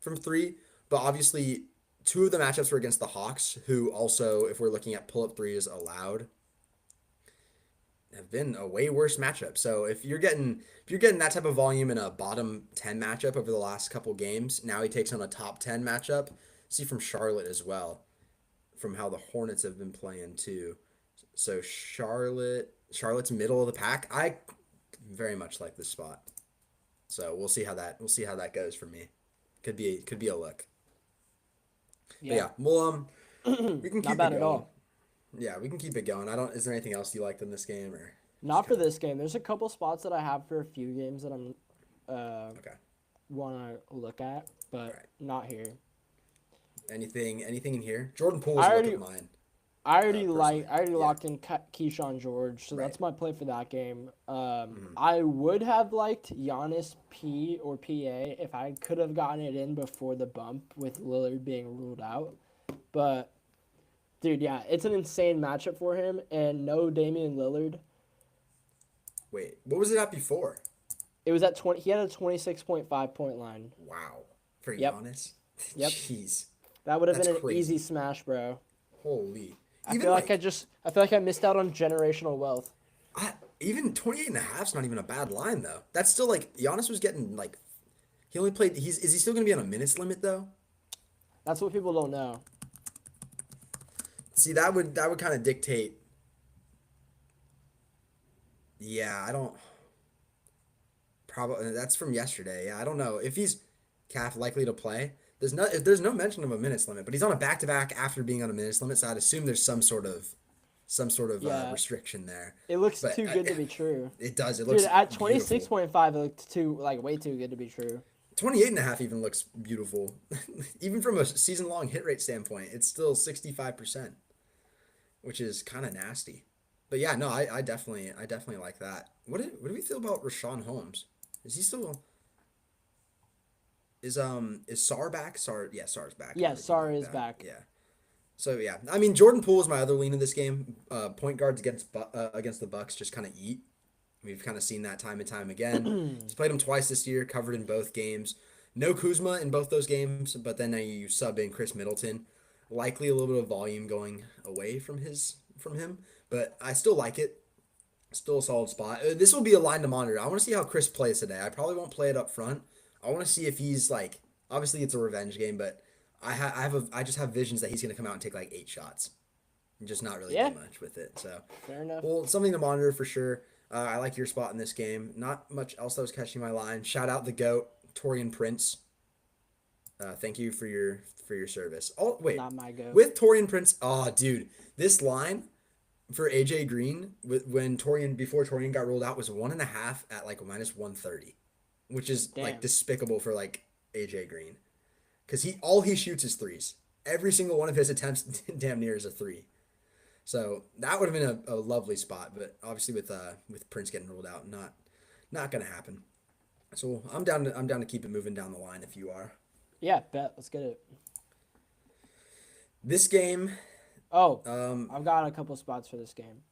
from 3, but obviously 2 of the matchups were against the Hawks, who also, if we're looking at pull-up threes allowed, have been a way worse matchup. So if you're getting that type of volume in a bottom 10 matchup over the last couple games, now he takes on a top 10 matchup. See from Charlotte as well, from how the Hornets have been playing too. So Charlotte's middle of the pack. I very much like this spot. So we'll see how that goes for me. Could be a look. But yeah, well we can keep Not bad it at going. all. Yeah, we can keep it going. Is there anything else you liked in this game or Not for this game. There's a couple spots that I have for a few games that I'm okay. want to look at, but not here. Anything in here? Jordan Poole is a look of mine. I already personally. locked in Keyshawn George, so Right. that's my play for that game. I would have liked Giannis P or PA if I could have gotten it in before the bump with Lillard being ruled out. But, dude, yeah, it's an insane matchup for him, and no Damian Lillard. Wait, what was it at before? It was at 20. He had a 26.5 point line. Wow. For Yep. Giannis? Yep. Jeez. That would have That's been an crazy. easy smash, bro. Holy. I feel like I missed out on generational wealth. Even 28 and a half is not even a bad line though. That's still like Giannis was getting like he only played is he still going to be on a minutes limit though? That's what people don't know. See, that would kind of dictate. Yeah, I don't probably that's from yesterday. Yeah, I don't know if he's calf likely to play. There's no mention of a minutes limit, but he's on a back-to-back after being on a minutes limit, so I'd assume there's some sort of Yeah. restriction there. It looks But too good to be true. It does. It Dude, looks at beautiful. 26.5, it looked way too good to be true. 28 and a half even looks beautiful. Even from a season-long hit rate standpoint, it's still 65%, which is kind of nasty. But yeah, no, I definitely like that. What do we feel about Rashawn Holmes? Is he still is Sar back? Sar's back. Yeah, Everything Sar like is that. back. Yeah. So yeah, I mean Jordan Poole is my other lean in this game. Point guards against the Bucks just kind of eat. We've kind of seen that time and time again. He's played him twice this year, covered in both games. No Kuzma in both those games, but then now you sub in Chris Middleton. Likely a little bit of volume going away from him, but I still like it. Still a solid spot. This will be a line to monitor. I want to see how Chris plays today. I probably won't play it up front. I want to see if he's like. Obviously, it's a revenge game, but I just have visions that he's going to come out and take like 8 shots, and just not really do much with it. So Fair enough. well, something to monitor for sure. I like your spot in this game. Not much else that was catching my line. Shout out the GOAT, Torian Prince. Thank you for your service. Oh wait, Not my go. with Torian Prince. Oh, dude, this line for AJ Green before Torian got ruled out was 1.5 at like minus 130, which is Damn. like despicable for like AJ Green, because all he shoots is threes. Every single one of his attempts damn near is a 3. So that would have been a lovely spot, but obviously with Prince getting ruled out, not gonna happen. So I'm down to keep it moving down the line if you are. Yeah, bet. Let's get it. This game, Oh, I've got a couple spots for this game.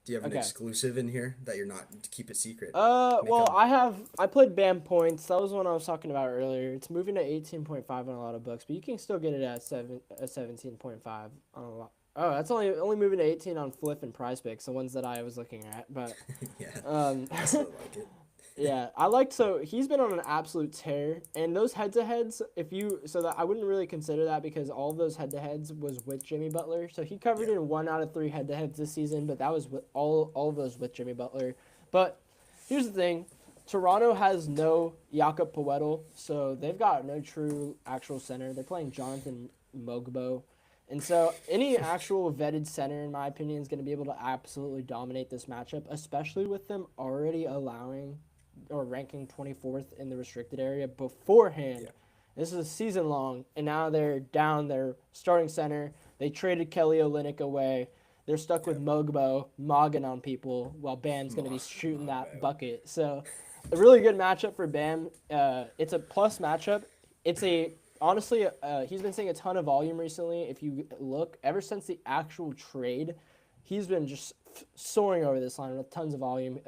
do you have an Okay. exclusive in here that you're not to keep it secret? Well, up. I played Bam Points. That was one I was talking about earlier. It's moving to 18.5 on a lot of books, but you can still get it at 17.5 on a lot. Oh, that's only moving to 18 on Flip and Prize Picks, the ones that I was looking at. But Yeah, I still like it. yeah, so he's been on an absolute tear, and those head-to-heads, I wouldn't really consider that because all of those head-to-heads was with Jimmy Butler. So he covered in 1 out of 3 head-to-heads this season, but that was with all of those with Jimmy Butler. But here's the thing. Toronto has no Jakob Poeltl, so they've got no true actual center. They're playing Jonathan Mogbo. And so any actual vetted center, in my opinion, is going to be able to absolutely dominate this matchup, especially with them already allowing or ranking 24th in the restricted area beforehand. Yeah. This is a season long, and now they're down their starting center. They traded Kelly Olynyk away. they're stuck with Mogbo mogging on people while Bam's going to be shooting that bucket. So a really good matchup for Bam. It's a plus matchup. It's a honestly, he's been seeing a ton of volume recently. If you look, ever since the actual trade, he's been just soaring over this line with tons of volume.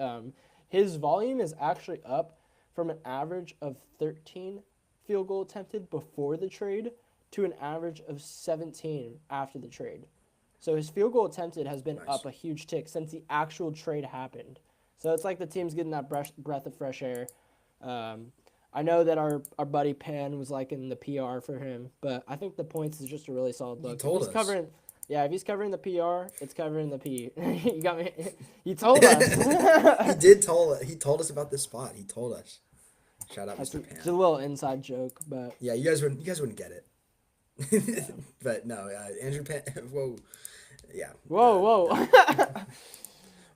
His volume is actually up from an average of 13 field goal attempted before the trade to an average of 17 after the trade. So his field goal attempted has been up a huge tick since the actual trade happened. So it's like the team's getting that breath of fresh air. I know that our buddy Pan was like in the PR for him, but I think the points is just a really solid look. He told us. If he's covering the PR, it's covering the P. You got me. He told us. He told us about this spot. He told us. Shout out, Mr. Pan. It's a little inside joke, but yeah, you guys wouldn't get it. But no, Andrew Pan. Whoa, yeah. Whoa.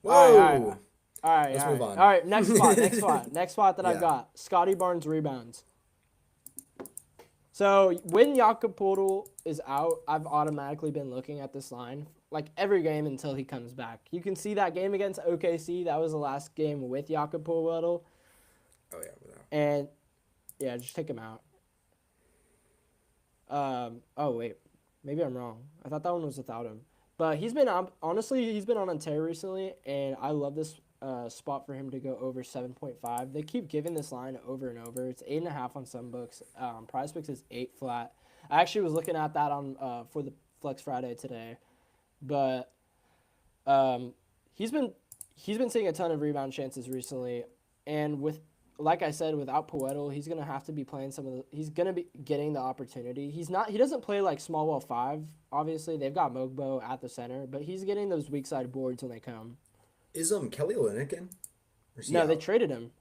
Whoa. All right, Let's move on. All right, next spot that I've Yeah. got. Scotty Barnes rebounds. So when Jakob Poeltl is out, I've automatically been looking at this line like every game until he comes back. You can see that game against OKC. That was the last game with Jakob Poeltl. Oh yeah, without. And yeah, just take him out. Oh wait, maybe I'm wrong. I thought that one was without him. But he's been he's been on a tear recently, and I love this spot for him to go over 7.5. They keep giving this line over and over. It's 8.5 on some books. PrizePicks is 8 flat. I actually was looking at that on for the Flex Friday today, but he's been seeing a ton of rebound chances recently, and like I said, without Poeltl, he's gonna have to be playing he's gonna be getting the opportunity. He doesn't play like small ball 5. Obviously, they've got Mogbo at the center, but he's getting those weak side boards when they come. Is Kelly Olynyk in? No, they traded him.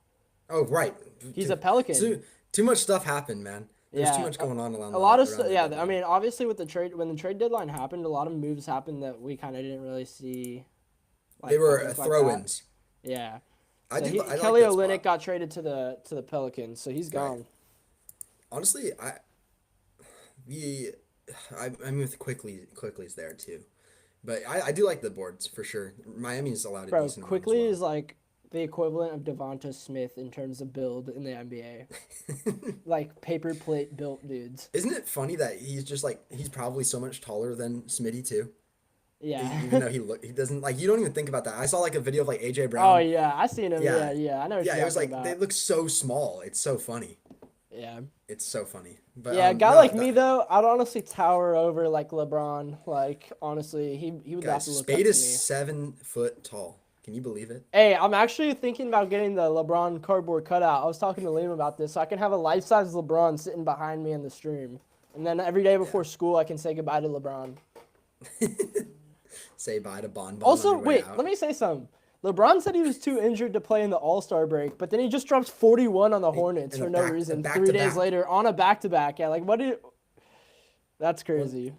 Oh right, He's a Pelican. Too much stuff happened, man. There's too much going on around. A lot of stuff. Yeah, I mean, obviously with the trade, when the trade deadline happened, a lot of moves happened that we kind of didn't really see. Like, they were throw-ins. Yeah. I Kelly Olynyk got traded to the Pelicans, so he's gone. Right. Honestly, I'm with Quickly's there too, but I do like the boards for sure. Miami's allowed a decent. Quickly is like the equivalent of Devonta Smith in terms of build in the NBA. Like paper plate built dudes. Isn't it funny that he's probably so much taller than Smitty too? Yeah. Even though he doesn't you don't even think about that. I saw like a video of like AJ Brown. Oh yeah, I seen him. Yeah. I know. Yeah, it was like they look so small. It's so funny. Yeah. It's so funny. But yeah, a guy like me though, I'd honestly tower over like LeBron. Like honestly, he would have to look up to me. Spade is 7 foot tall. Can you believe it? Hey, I'm actually thinking about getting the LeBron cardboard cutout. I was talking to Liam about this, so I can have a life-size LeBron sitting behind me in the stream, and then every day before school, I can say goodbye to LeBron. Say bye to Bon. Also, wait, let me say something. LeBron said he was too injured to play in the All-Star break, but then he just drops 41 on the Hornets for no reason 3 days later on a back-to-back. Yeah, like that's crazy.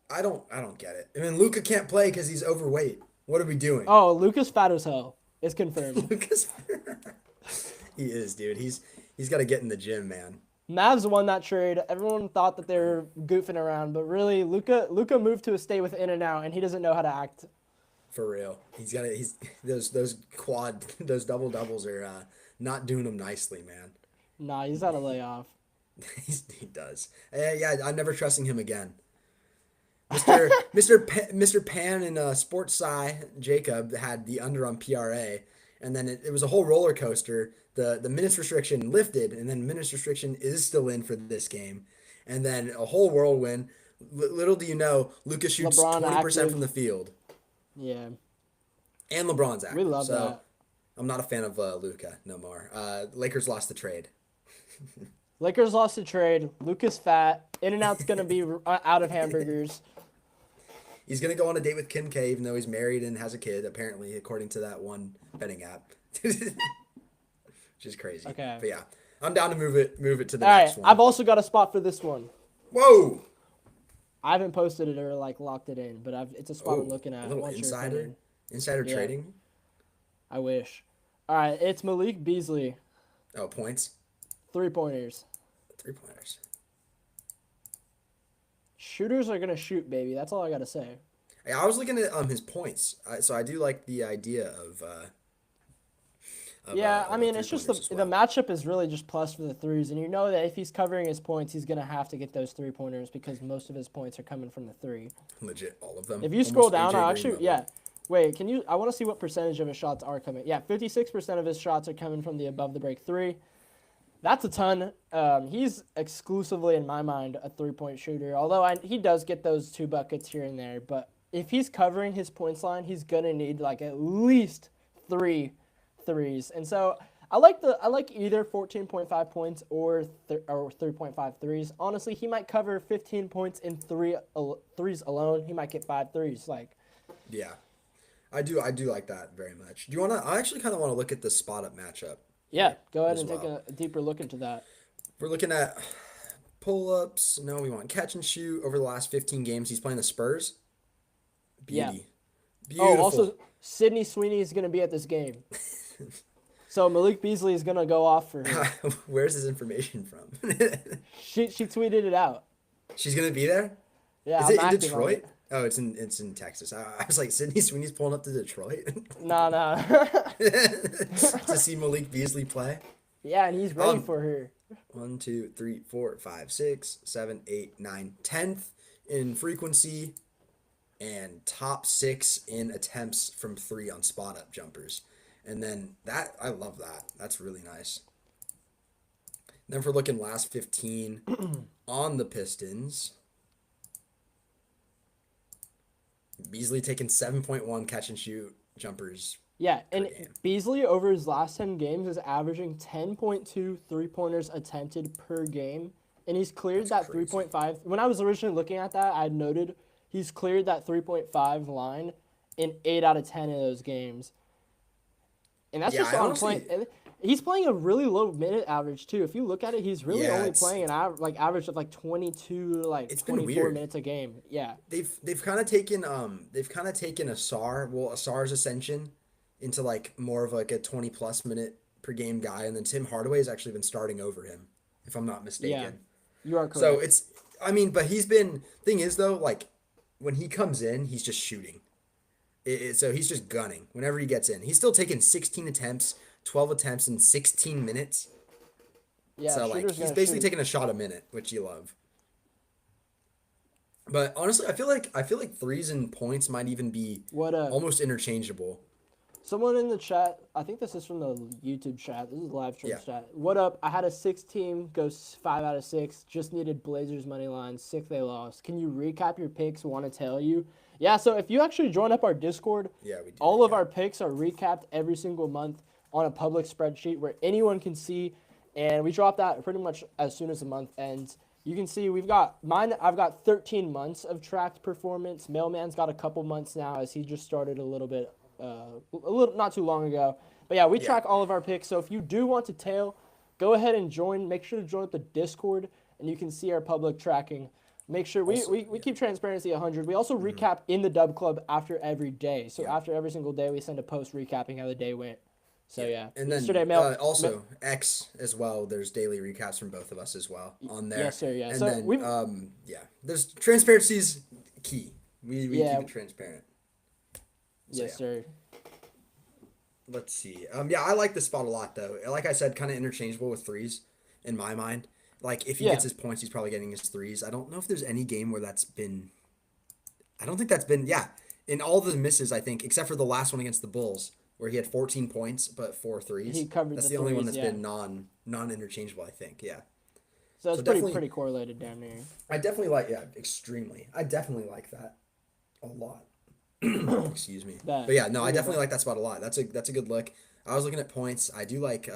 I don't get it. I mean, Luka can't play because he's overweight. What are we doing? Oh, Luka's fat as hell. It's confirmed. He is, dude. He's got to get in the gym, man. Mavs won that trade. Everyone thought that they were goofing around, but really, Luka moved to a state with in and out, and he doesn't know how to act. For real, those double doubles are not doing him nicely, man. Nah, he's got a layoff. He does. Yeah, I'm never trusting him again. Mr. Pan and Sports Sci Jacob had the under on PRA, and then it was a whole roller coaster. The minutes restriction lifted, and then minutes restriction is still in for this game, and then a whole whirlwind. Little do you know, Luka shoots 20% from the field. Yeah. And LeBron's active. We love that. I'm not a fan of Luka no more. Lakers lost the trade. Lakers lost the trade. Luka's fat. In-N-Out's going to be out of hamburgers. He's going to go on a date with Kim K, even though he's married and has a kid, apparently, according to that one betting app. Which is crazy. Okay. But yeah, I'm down to move it to the next one. I've also got a spot for this one. Whoa! I haven't posted it or locked it in, but it's a spot I'm looking at. A little insider trading. I wish. All right, it's Malik Beasley. Oh, points. 3-pointers. 3-pointers. Shooters are gonna shoot, baby. That's all I gotta say. I was looking at his points. So I do like the idea Yeah, I of mean, three it's just pointers as the well. matchup is really just plus for the threes, and you know that if he's covering his points, he's gonna have to get those 3-pointers because most of his points are coming from the three. Legit, all of them. If you scroll Almost down, AJ I Green actually, level. yeah. Wait, can you? I want to see what percentage of his shots are coming. Yeah, 56% of his shots are coming from the above the break three. That's a ton. He's exclusively, in my mind, a 3-point shooter. Although he does get those 2 buckets here and there, but if he's covering his points line, he's gonna need like at least 3 threes. And so I like either 14.5 points or 3.5 threes. Honestly, he might cover 15 points in threes alone. He might get 5 threes. Like, Yeah, I do like that very much. Do you want to? I actually kind of want to look at the spot up matchup yeah, here go ahead as and take well. a deeper look into that. We're looking at pull ups. No, we want catch and shoot over the last 15 games. He's playing the Spurs. Yeah. Beauty, Oh, beautiful. also, Sydney Sweeney is going to be at this game. So Malik Beasley is going to go off for her. Where's his information from? She tweeted it out. She's gonna be there. Yeah, Is I'm it in active on Detroit? it. Oh, it's in Texas. I was like, Sydney Sweeney's pulling up to Detroit Nah, nah. to see Malik Beasley play. Yeah, and he's ready Um, for her. 1, 2, 3, 4, 5, 6, 7, 8, 9, 10th in frequency and top 6 in attempts from 3 on spot up jumpers. And then that I love that. That's really nice. Then if we're looking last 15 on the Pistons, Beasley taking 7.1 catch and shoot jumpers Yeah, per and game. Beasley over his last 10 games is averaging 10.2 3-pointers attempted per game. And he's cleared That's that crazy. 3.5. When I was originally looking at that, I noted he's cleared that 3.5 line in 8 out of 10 of those games. And that's Yeah, just I on honestly, playing. And he's playing a really low minute average too. If you look at it, he's really yeah, only playing an average of like 22 to like it's been 24 weird. minutes a game. Yeah, They've kind of taken Asar's ascension into like more of like a 20 plus minute per game guy, and then Tim Hardaway has actually been starting over him, if I'm not yeah, mistaken. you are So correct. it's, I mean, but he's been, thing is though, like when he comes in, he's just shooting. So he's just gunning whenever he gets in. He's still taking 16 attempts, 12 attempts in 16 minutes. Yeah, So like shooter's he's gonna basically shoot. taking a shot a minute, which you love. But honestly, I feel like threes and points might even be What almost interchangeable. Someone in the chat, I think this is from the YouTube chat. This is live stream Yeah. chat. What up? I had a 6 team, goes 5 out of 6. Just needed Blazers money line. Sick they lost. Can you recap your picks? Want to tell you? Yeah. So if you actually join up our Discord, Yeah, we do. all of Yeah. our picks are recapped every single month on a public spreadsheet where anyone can see, and we drop that pretty much as soon as the month ends. You can see we've got mine. I've got 13 months of tracked performance. Mailman's got a couple months now as he just started a little not too long ago. But yeah, we Yeah. track all of our picks. So if you do want to tail, go ahead and join. Make sure to join up the Discord, and you can see our public tracking. Make sure we, Also, we, we yeah. keep transparency 100. We also recap in the DubClub after every day. So Yeah. after every single day, we send a post recapping how the day went. So yeah, And yesterday then mail. also X as well. There's daily recaps from both of us as well on there. Yes, sir. Yeah. And So then we. yeah, there's transparency's key. We Yeah. keep it transparent. So Yes, yeah. sir. Let's see. Yeah, I like this spot a lot though. Like I said, kind of interchangeable with threes in my mind. Like if he Yeah. gets his points, he's probably getting his threes. I don't know if there's any game where that's been. I don't think that's been. Yeah, in all the misses, I think except for the last one against the Bulls, where he had 14 points but 4 threes. He covered That's the the only one threes. that's Yeah. been non interchangeable. I think. Yeah. So So it's definitely, pretty correlated down there. I definitely like. Yeah, extremely. I definitely like that a lot. Excuse me. That But yeah, no, I you're good, definitely bud. like that spot a lot. That's a good look. I was looking at points. I do like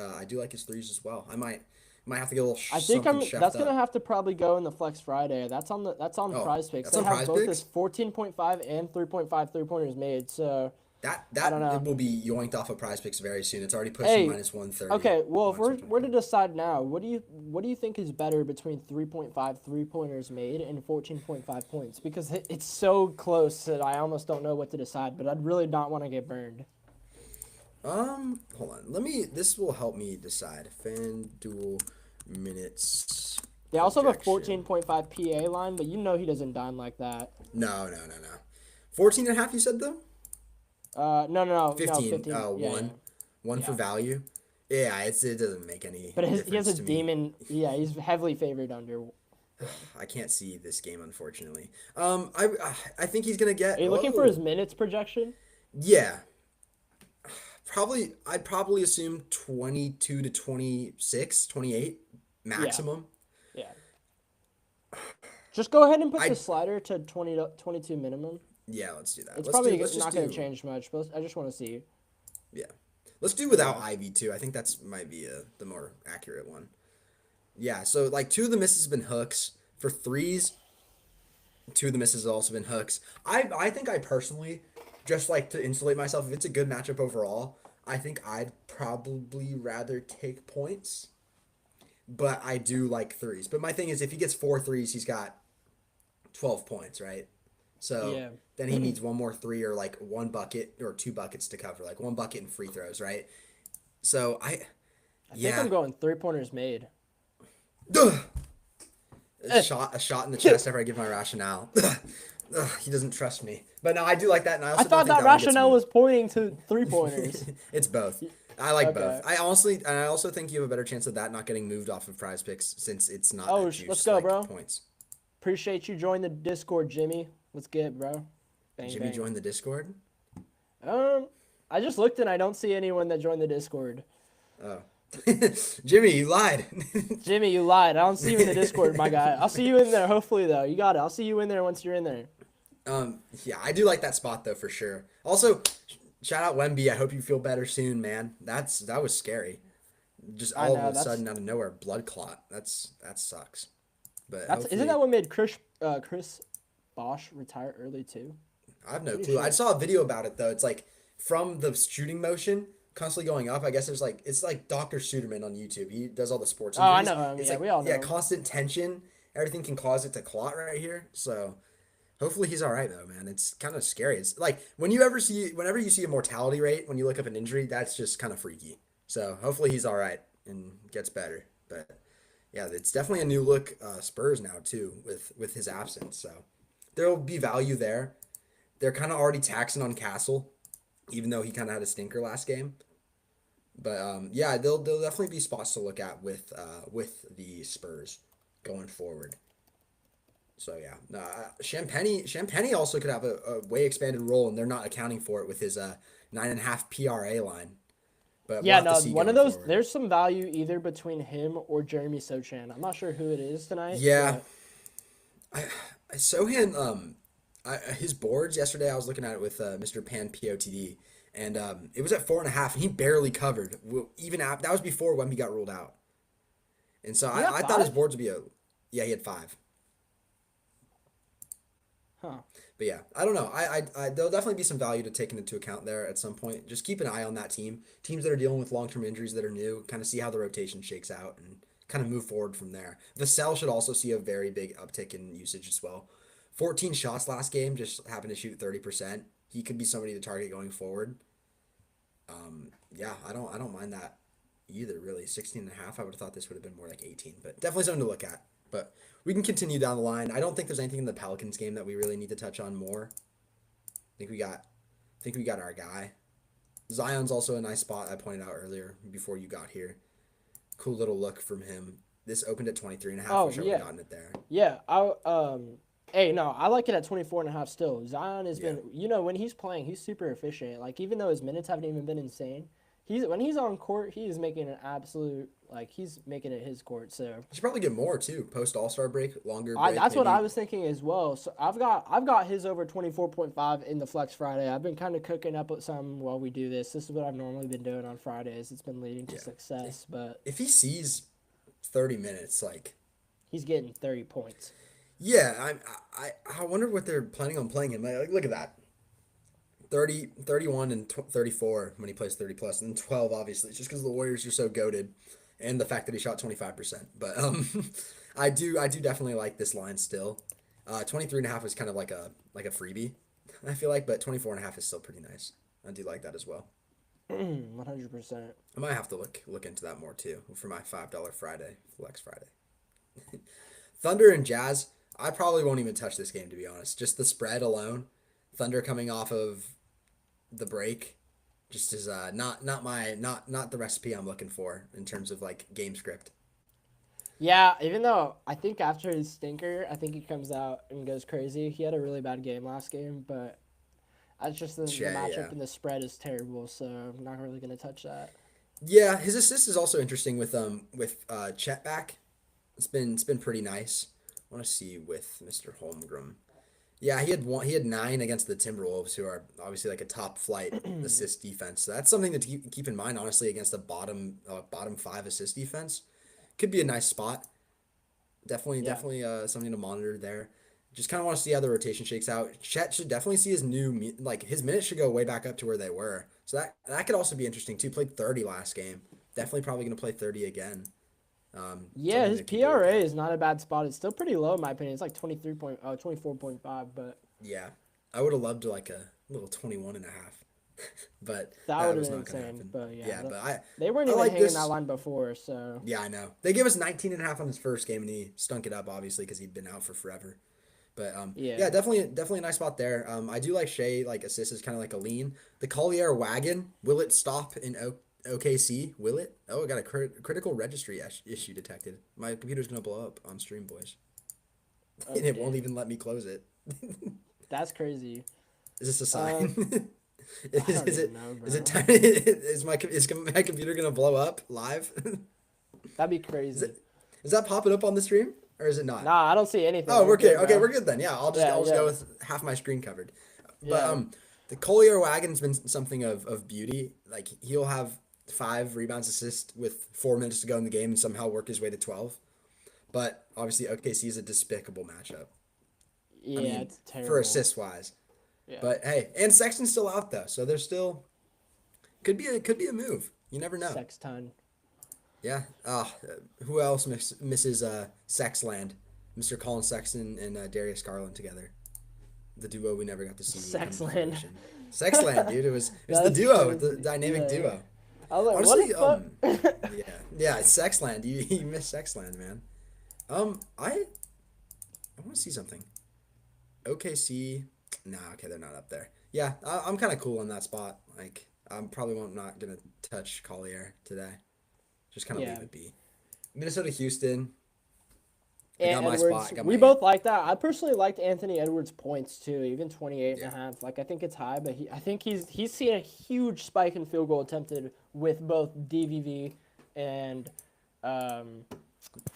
his threes as well. I might have to get a little I think something that's chefed gonna up. have to probably go in the Flex Friday. That's on Oh, Prize Picks. that's They on have Prize both this Picks. 14.5 and 3.5 3-pointers made. So That I that don't it know. will be yoinked off of Prize Picks very soon. It's already pushing Hey, minus 130 okay. Well, if on we're to 2.5. decide now, what do you think is better between 3.5 3-pointers made and 14.5 points? Because it's so close that I almost don't know what to decide. But I'd really not want to get burned. Hold on. This will help me decide. FanDuel minutes They also have a projection. 14.5 PA line, but you know he doesn't dime like that. No, no, no, no. 14.5 you said though? No, 15. 15. Yeah, yeah, One for yeah. value. Yeah, it doesn't make any But he has difference a to me. demon. Yeah, he's heavily favored under. Yeah. I can't see this game unfortunately. I think he's gonna Are get you looking for his minutes projection? yeah, probably I'd probably assume 22 to 26, 28 Yeah, maximum. yeah. Just go ahead and put the I slider to 20 to 22 minimum. Yeah, let's do that. It's probably Let's just not going to do change much, but I just want to see. yeah. Let's do without Yeah. Ivy too. I think that's might be the more accurate one. Yeah, so like two of the misses have been hooks. For threes, two of the misses have also been hooks. I think I personally just like to insulate myself. If it's a good matchup overall, I think I'd probably rather take points. But I do like threes. But my thing is if he gets four threes, he's got 12 points, right? So Yeah. then he needs one more three or like one bucket or two buckets to cover, like one bucket and free throws, right? So I think yeah, I'm going 3-pointers made. Eh. a shot in the chest after I give my rationale. He doesn't trust me, but no, I do like that, and I I also don't thought think that that one gets rationale moved. was pointing to 3-pointers. It's both. I like both. Okay. I also think you have a better chance of that not getting moved off of Prize Picks since it's not Oh, a let's juice go, like bro. points. Appreciate you joining the Discord, Jimmy. Let's get it, bro. Bang, Jimmy bang. joined the Discord. Um, I just looked and I don't see anyone that joined the Discord. Oh, Jimmy, you lied. Jimmy, you lied. I don't see you in the Discord, my guy. I'll see you in there, hopefully, though. You got it. I'll see you in there once you're in there. Yeah, I do like that spot though for sure. Also, shout out Wemby. I hope you feel better soon, man. That was scary. Just I all of know a sudden out of nowhere, blood clot. That sucks. But isn't that hopefully, what made Chris Bosh retire early too? I have no Pretty clue. I sure. saw a video about it though. It's like from the shooting motion constantly going up. I guess it's like Dr. Suderman on YouTube. He does all the sports Oh, I injuries. know him. It's Yeah, like we all know yeah, him. constant tension. Everything can cause it to clot right here. So hopefully he's all right though, man. It's kind of scary. It's like whenever you see a mortality rate when you look up an injury, that's just kind of freaky. So hopefully he's all right and gets better. But yeah, it's definitely a new look Spurs now too with his absence. So there will be value there. They're kind of already taxing on Castle, even though he kind of had a stinker last game. But yeah, there'll definitely be spots to look at with the Spurs going forward. So yeah, Champagne also could have a way expanded role, and they're not accounting for it with his 9.5 PRA line. But we'll Yeah, have to no, see one of going those. forward. There's some value either between him or Jeremy Sochan. I'm not sure who it is tonight, Yeah, but I I saw him his boards yesterday. I was looking at it with Mr. Pan POTD, and it was at 4.5, and he barely covered. Even that was before Wemby got ruled out, and so he got I thought his 5. boards would be yeah, he had 5. Huh. But yeah, I don't know. There'll definitely be some value to taking into account there at some point. Just keep an eye on that team. Teams that are dealing with long-term injuries that are new, kind of see how the rotation shakes out and kind of move forward from there. Vassell should also see a very big uptick in usage as well. 14 shots last game, just happened to shoot 30%. He could be somebody to target going forward. Yeah, I don't mind that either really. 16.5, I would have thought this would have been more like 18, but definitely something to look at. But we can continue down the line. I don't think there's anything in the Pelicans game that we really need to touch on more. I think we got our guy. Zion's also a nice spot I pointed out earlier before you got here. Cool little look from him. This opened at 23.5. Oh Wish I would have yeah, gotten it there. yeah. Hey, no, I like it at 24.5 still. Zion has Yeah. been, when he's playing, he's super efficient. Like even though his minutes haven't even been insane, when he's on court, he is making an absolute he's making it his court. So Should probably get more too. Post All-Star break, longer break. that's what I Maybe. was thinking as well. So I've got his over 24.5 in the Flex Friday. I've been kind of cooking up with some while we do this. This is what I've normally been doing on Fridays. It's been leading to Yeah. success, but If he sees 30 minutes, like he's getting 30 points. yeah, I wonder what they're planning on playing him. Like look at that. 30, 31, and 34 when he plays 30 plus, and then 12 obviously. It's just because the Warriors are so goaded, and the fact that he shot 25%. But I do definitely like this line still. 23.5 is kind of like a freebie, I feel like, but 24.5 is still pretty nice. I do like that as well. 100%. I might have to look into that more too for my $5 Friday Flex Friday. Thunder and Jazz. I probably won't even touch this game to be honest. Just the spread alone. Thunder coming off of the break just is not the recipe I'm looking for in terms of like game script. Yeah, even though I think after his stinker, I think he comes out and goes crazy. He had a really bad game last game, but that's just the Yeah, yeah. matchup and the spread is terrible, so I'm not really gonna touch that. Yeah, his assist is also interesting with Chet back. It's been pretty nice. I want to see with Mr. Holmgren. Yeah, he had 9 against the Timberwolves, who are obviously like a top flight assist defense. So that's something to keep in mind, honestly, against a bottom 5 assist defense. Could be a nice spot. Definitely, Yeah. definitely something to monitor there. Just kind of want to see how the rotation shakes out. Chet should definitely see his like his minutes should go way back up to where they were. So that could also be interesting too. Played 30 last game. Definitely probably going to play 30 again. Yeah, Something his to keep a look PRA at. is not a bad spot. It's still pretty low in my opinion. It's like 24.5, but Yeah, I would have loved like a little 21 and a half, but that that would have was been not going to insane. happen. But yeah, Yeah, but they weren't I even like hanging this. that line before, so Yeah, I know. They gave us 19 and a half on his first game, and he stunk it up, obviously, because he'd been out for forever. But yeah, yeah. definitely a nice spot there. I do like Shea, like assist is kind of like a lean. The Collier wagon, will it stop in OKC? Will it? Oh, I got a critical registry issue detected. My computer's gonna blow up on stream, boys, and it won't Okay, even let me close it. that's crazy. Is this a Um, sign? I is, don't is even it know, is it bro. time? Is my computer gonna blow up live? That'd be Is crazy. it is that popping up on the stream or is it not? Nah, I don't see anything. Oh, We're we're good. good, Okay, bro. we're good then. Yeah, Yeah, I'll just go yeah, with half my screen covered. But yeah. the Collier wagon's been something of beauty. Like he'll have 5 rebounds, assists with 4 minutes to go in the game and somehow work his way to 12. But obviously OKC is a despicable matchup. I Yeah, mean, it's for terrible. assist wise. Yeah. But hey, and Sexton's still out though, so there's still could be a move. You never know. Sexton. Yeah. Who else misses Sexland? Mr. Colin Sexton and Darius Garland together. The duo we never got to see come to Sexland. fruition. Sexland, dude. It was the That's duo, the crazy. dynamic Yeah, yeah. duo. I was like, Honestly, what the fuck? yeah, Sexland. You miss Sexland, man. I want to see something. OKC. Nah, okay, they're not up there. Yeah, I'm kind of cool on that spot. Like, I'm probably not gonna touch Collier today. Just kind of Yeah. leave it be. Minnesota, Houston. I got And my Edwards, spot. I got we my. both like that. I personally liked Anthony Edwards' points too, even 28 and Yeah, a half. Like I think it's high, but I think he's seen a huge spike in field goal attempted with both DVV and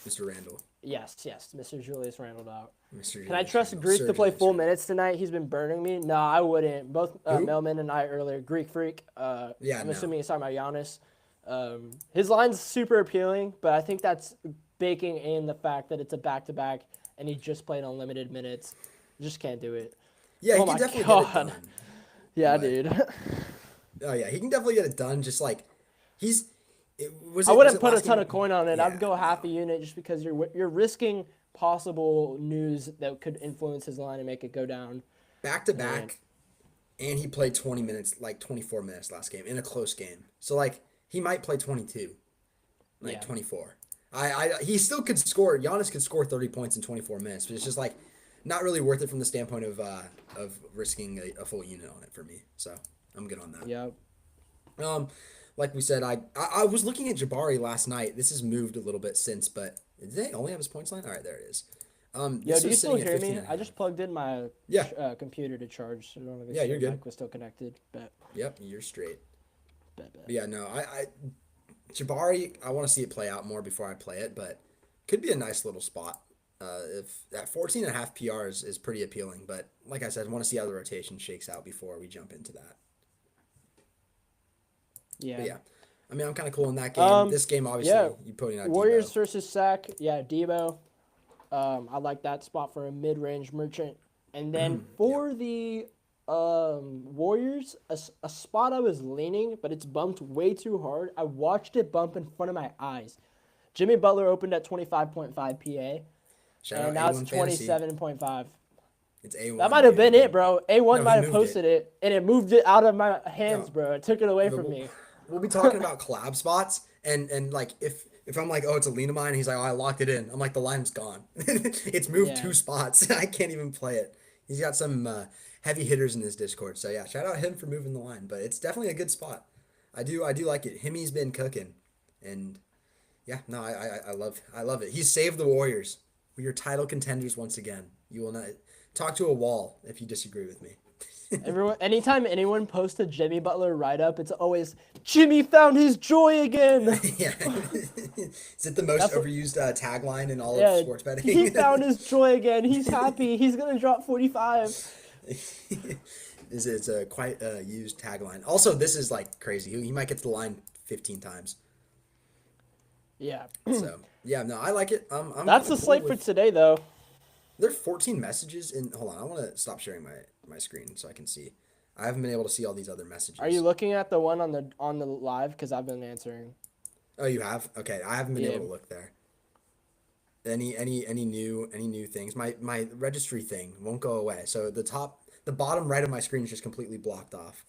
Mr. Randall. yes, Mr. Julius Randle out. Mr. Can I Julius trust Randall. Greek Sir to play Julius full Randall. minutes tonight? He's been burning me. No, I wouldn't. Both Who? Melman and I earlier, Greek Freak. Yeah, I'm no. assuming he's talking about Giannis. His line's super appealing, but I think that's baking in the fact that it's a back-to-back and he just played unlimited minutes. Just can't do it. Yeah, he Oh can my definitely get it god. done. Yeah, But dude. oh yeah, he can definitely get it done. Just like he's. Was I it wouldn't put a last ton game? of coin on it. Yeah, I'd go half a no. unit just because you're risking possible news that could influence his line and make it go down. Back to And back, and he played 20 minutes, like 24 minutes last game in a close game. So like he might play 22, like yeah. 24. He still could score. Giannis could score 30 points in 24 minutes, but it's just like not really worth it from the standpoint of risking a full unit on it for me. So I'm good on that. Yep. Um, like we said, I was looking at Jabari last night. This has moved a little bit since, but did they only have his points line? All right, there it is. Yo, This do you was still sitting at hear 15 me? and a I half. just plugged in my Yeah, computer to charge. So I don't know if yeah, you're the good. mic was still connected, but Yep, you're straight. bet. But yeah, no, Jabari, I want to see it play out more before I play it, but could be a nice little spot. If that 14 and a half PR is pretty appealing, but like I said, I want to see how the rotation shakes out before we jump into that. Yeah. But yeah, I mean, I'm kind of cool in that game. Um, This game, obviously, yeah. you putting out Warriors Debo. versus Sac. Yeah, Debo. I like that spot for a mid-range merchant. And then Yeah, for the Warriors, a spot I was leaning, but it's bumped way too hard. I watched it bump in front of my eyes. Jimmy Butler opened at 25.5 PA, shout and out now it's A1 Fantasy. 27.5. It's A1. That might have been it, bro. A1 No, might he have moved posted it, and it moved it out of my hands, No, bro. It took it away but from me. we'll be talking about collab spots, and like if I'm like, oh, it's a lean of mine, he's like, oh, I locked it in. I'm like, the line's gone. It's moved Yeah. 2 spots. I can't even play it. He's got some heavy hitters in this Discord. So yeah, shout out him for moving the line. But it's definitely a good spot. I do like it. Himmy's been cooking, and yeah, no, I love it. He's saved the Warriors. We are title contenders once again. You will not talk to a wall if you disagree with me. Anytime anyone posts a Jimmy Butler write-up, it's always Jimmy found his joy again. Yeah, is it the most overused tagline in all of sports betting? He found his joy again. He's happy. He's gonna drop 45. It's a quite used tagline. Also, this is like crazy. He might get to the line 15 times. Yeah. So yeah, no, I like it. That's the slate for today, though. There are 14 messages in. Hold on, I want to stop sharing my screen so I can see. I haven't been able to see all these other messages. Are you looking at the one on the live? Because I've been answering. Oh, you have? Okay, I haven't been able to look there. Any new things? My registry thing won't go away. So the bottom right of my screen is just completely blocked off.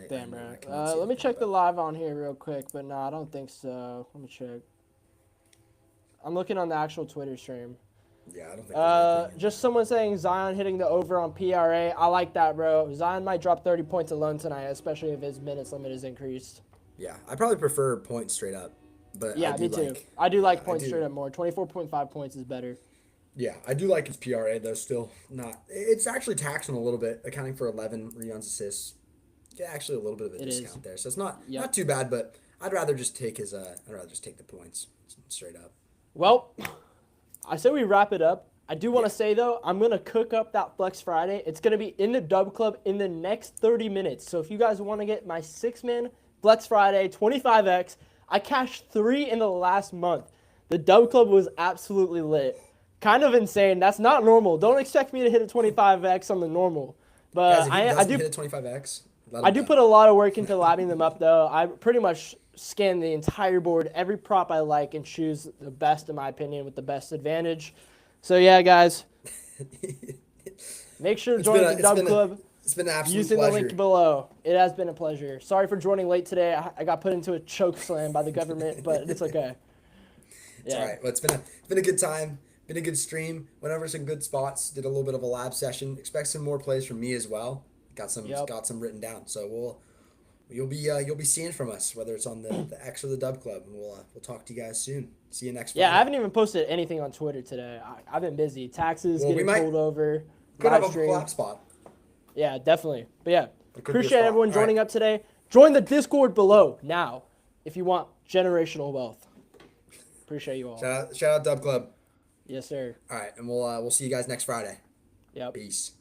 Damn, bro. Let me check the live on here real quick, but no, I don't think so. Let me check. I'm looking on the actual Twitter stream. Yeah, I don't think. Just someone saying Zion hitting the over on PRA. I like that, bro. Zion might drop 30 points alone tonight, especially if his minutes limit is increased. Yeah, I probably prefer points straight up, but yeah, me too. I do like points straight up more. 24.5 points is better. Yeah, I do like his PRA though. Still not. It's actually taxing a little bit, accounting for 11 rebounds, assists. Yeah, actually a little bit of a discount there, so it's not too bad. But I'd rather just take the points straight up. Well, I say we wrap it up. I do want to say, though, I'm going to cook up that Flex Friday. It's going to be in the DubClub in the next 30 minutes. So if you guys want to get my 6-man Flex Friday 25X, I cashed 3 in the last month. The DubClub was absolutely lit. Kind of insane. That's not normal. Don't expect me to hit a 25X on the normal. But guys, I do hit a 25X. I do put a lot of work into lapping them up, though. I pretty much scan the entire board, every prop I like, and choose the best, in my opinion, with the best advantage. So, yeah, guys, make sure to join the DubClub. It's been an absolute using pleasure. the link below. It has been a pleasure. Sorry for joining late today. I got put into a choke slam by the government, but it's okay. It's all right. Well, it's been a good time. Been a good stream. Went over some good spots. Did a little bit of a lab session. Expect some more plays from me as well. Got some written down. So you'll be seeing from us, whether it's on the X or the DubClub, and we'll talk to you guys soon. See you next Friday. Yeah, I haven't even posted anything on Twitter today. I've been busy. Taxes getting pulled over. Could have a collab spot. Yeah, definitely. But yeah, appreciate everyone joining up today. Join the Discord below now if you want generational wealth. Appreciate you all. Shout out DubClub. Yes, sir. All right, and we'll see you guys next Friday. Yep. Peace.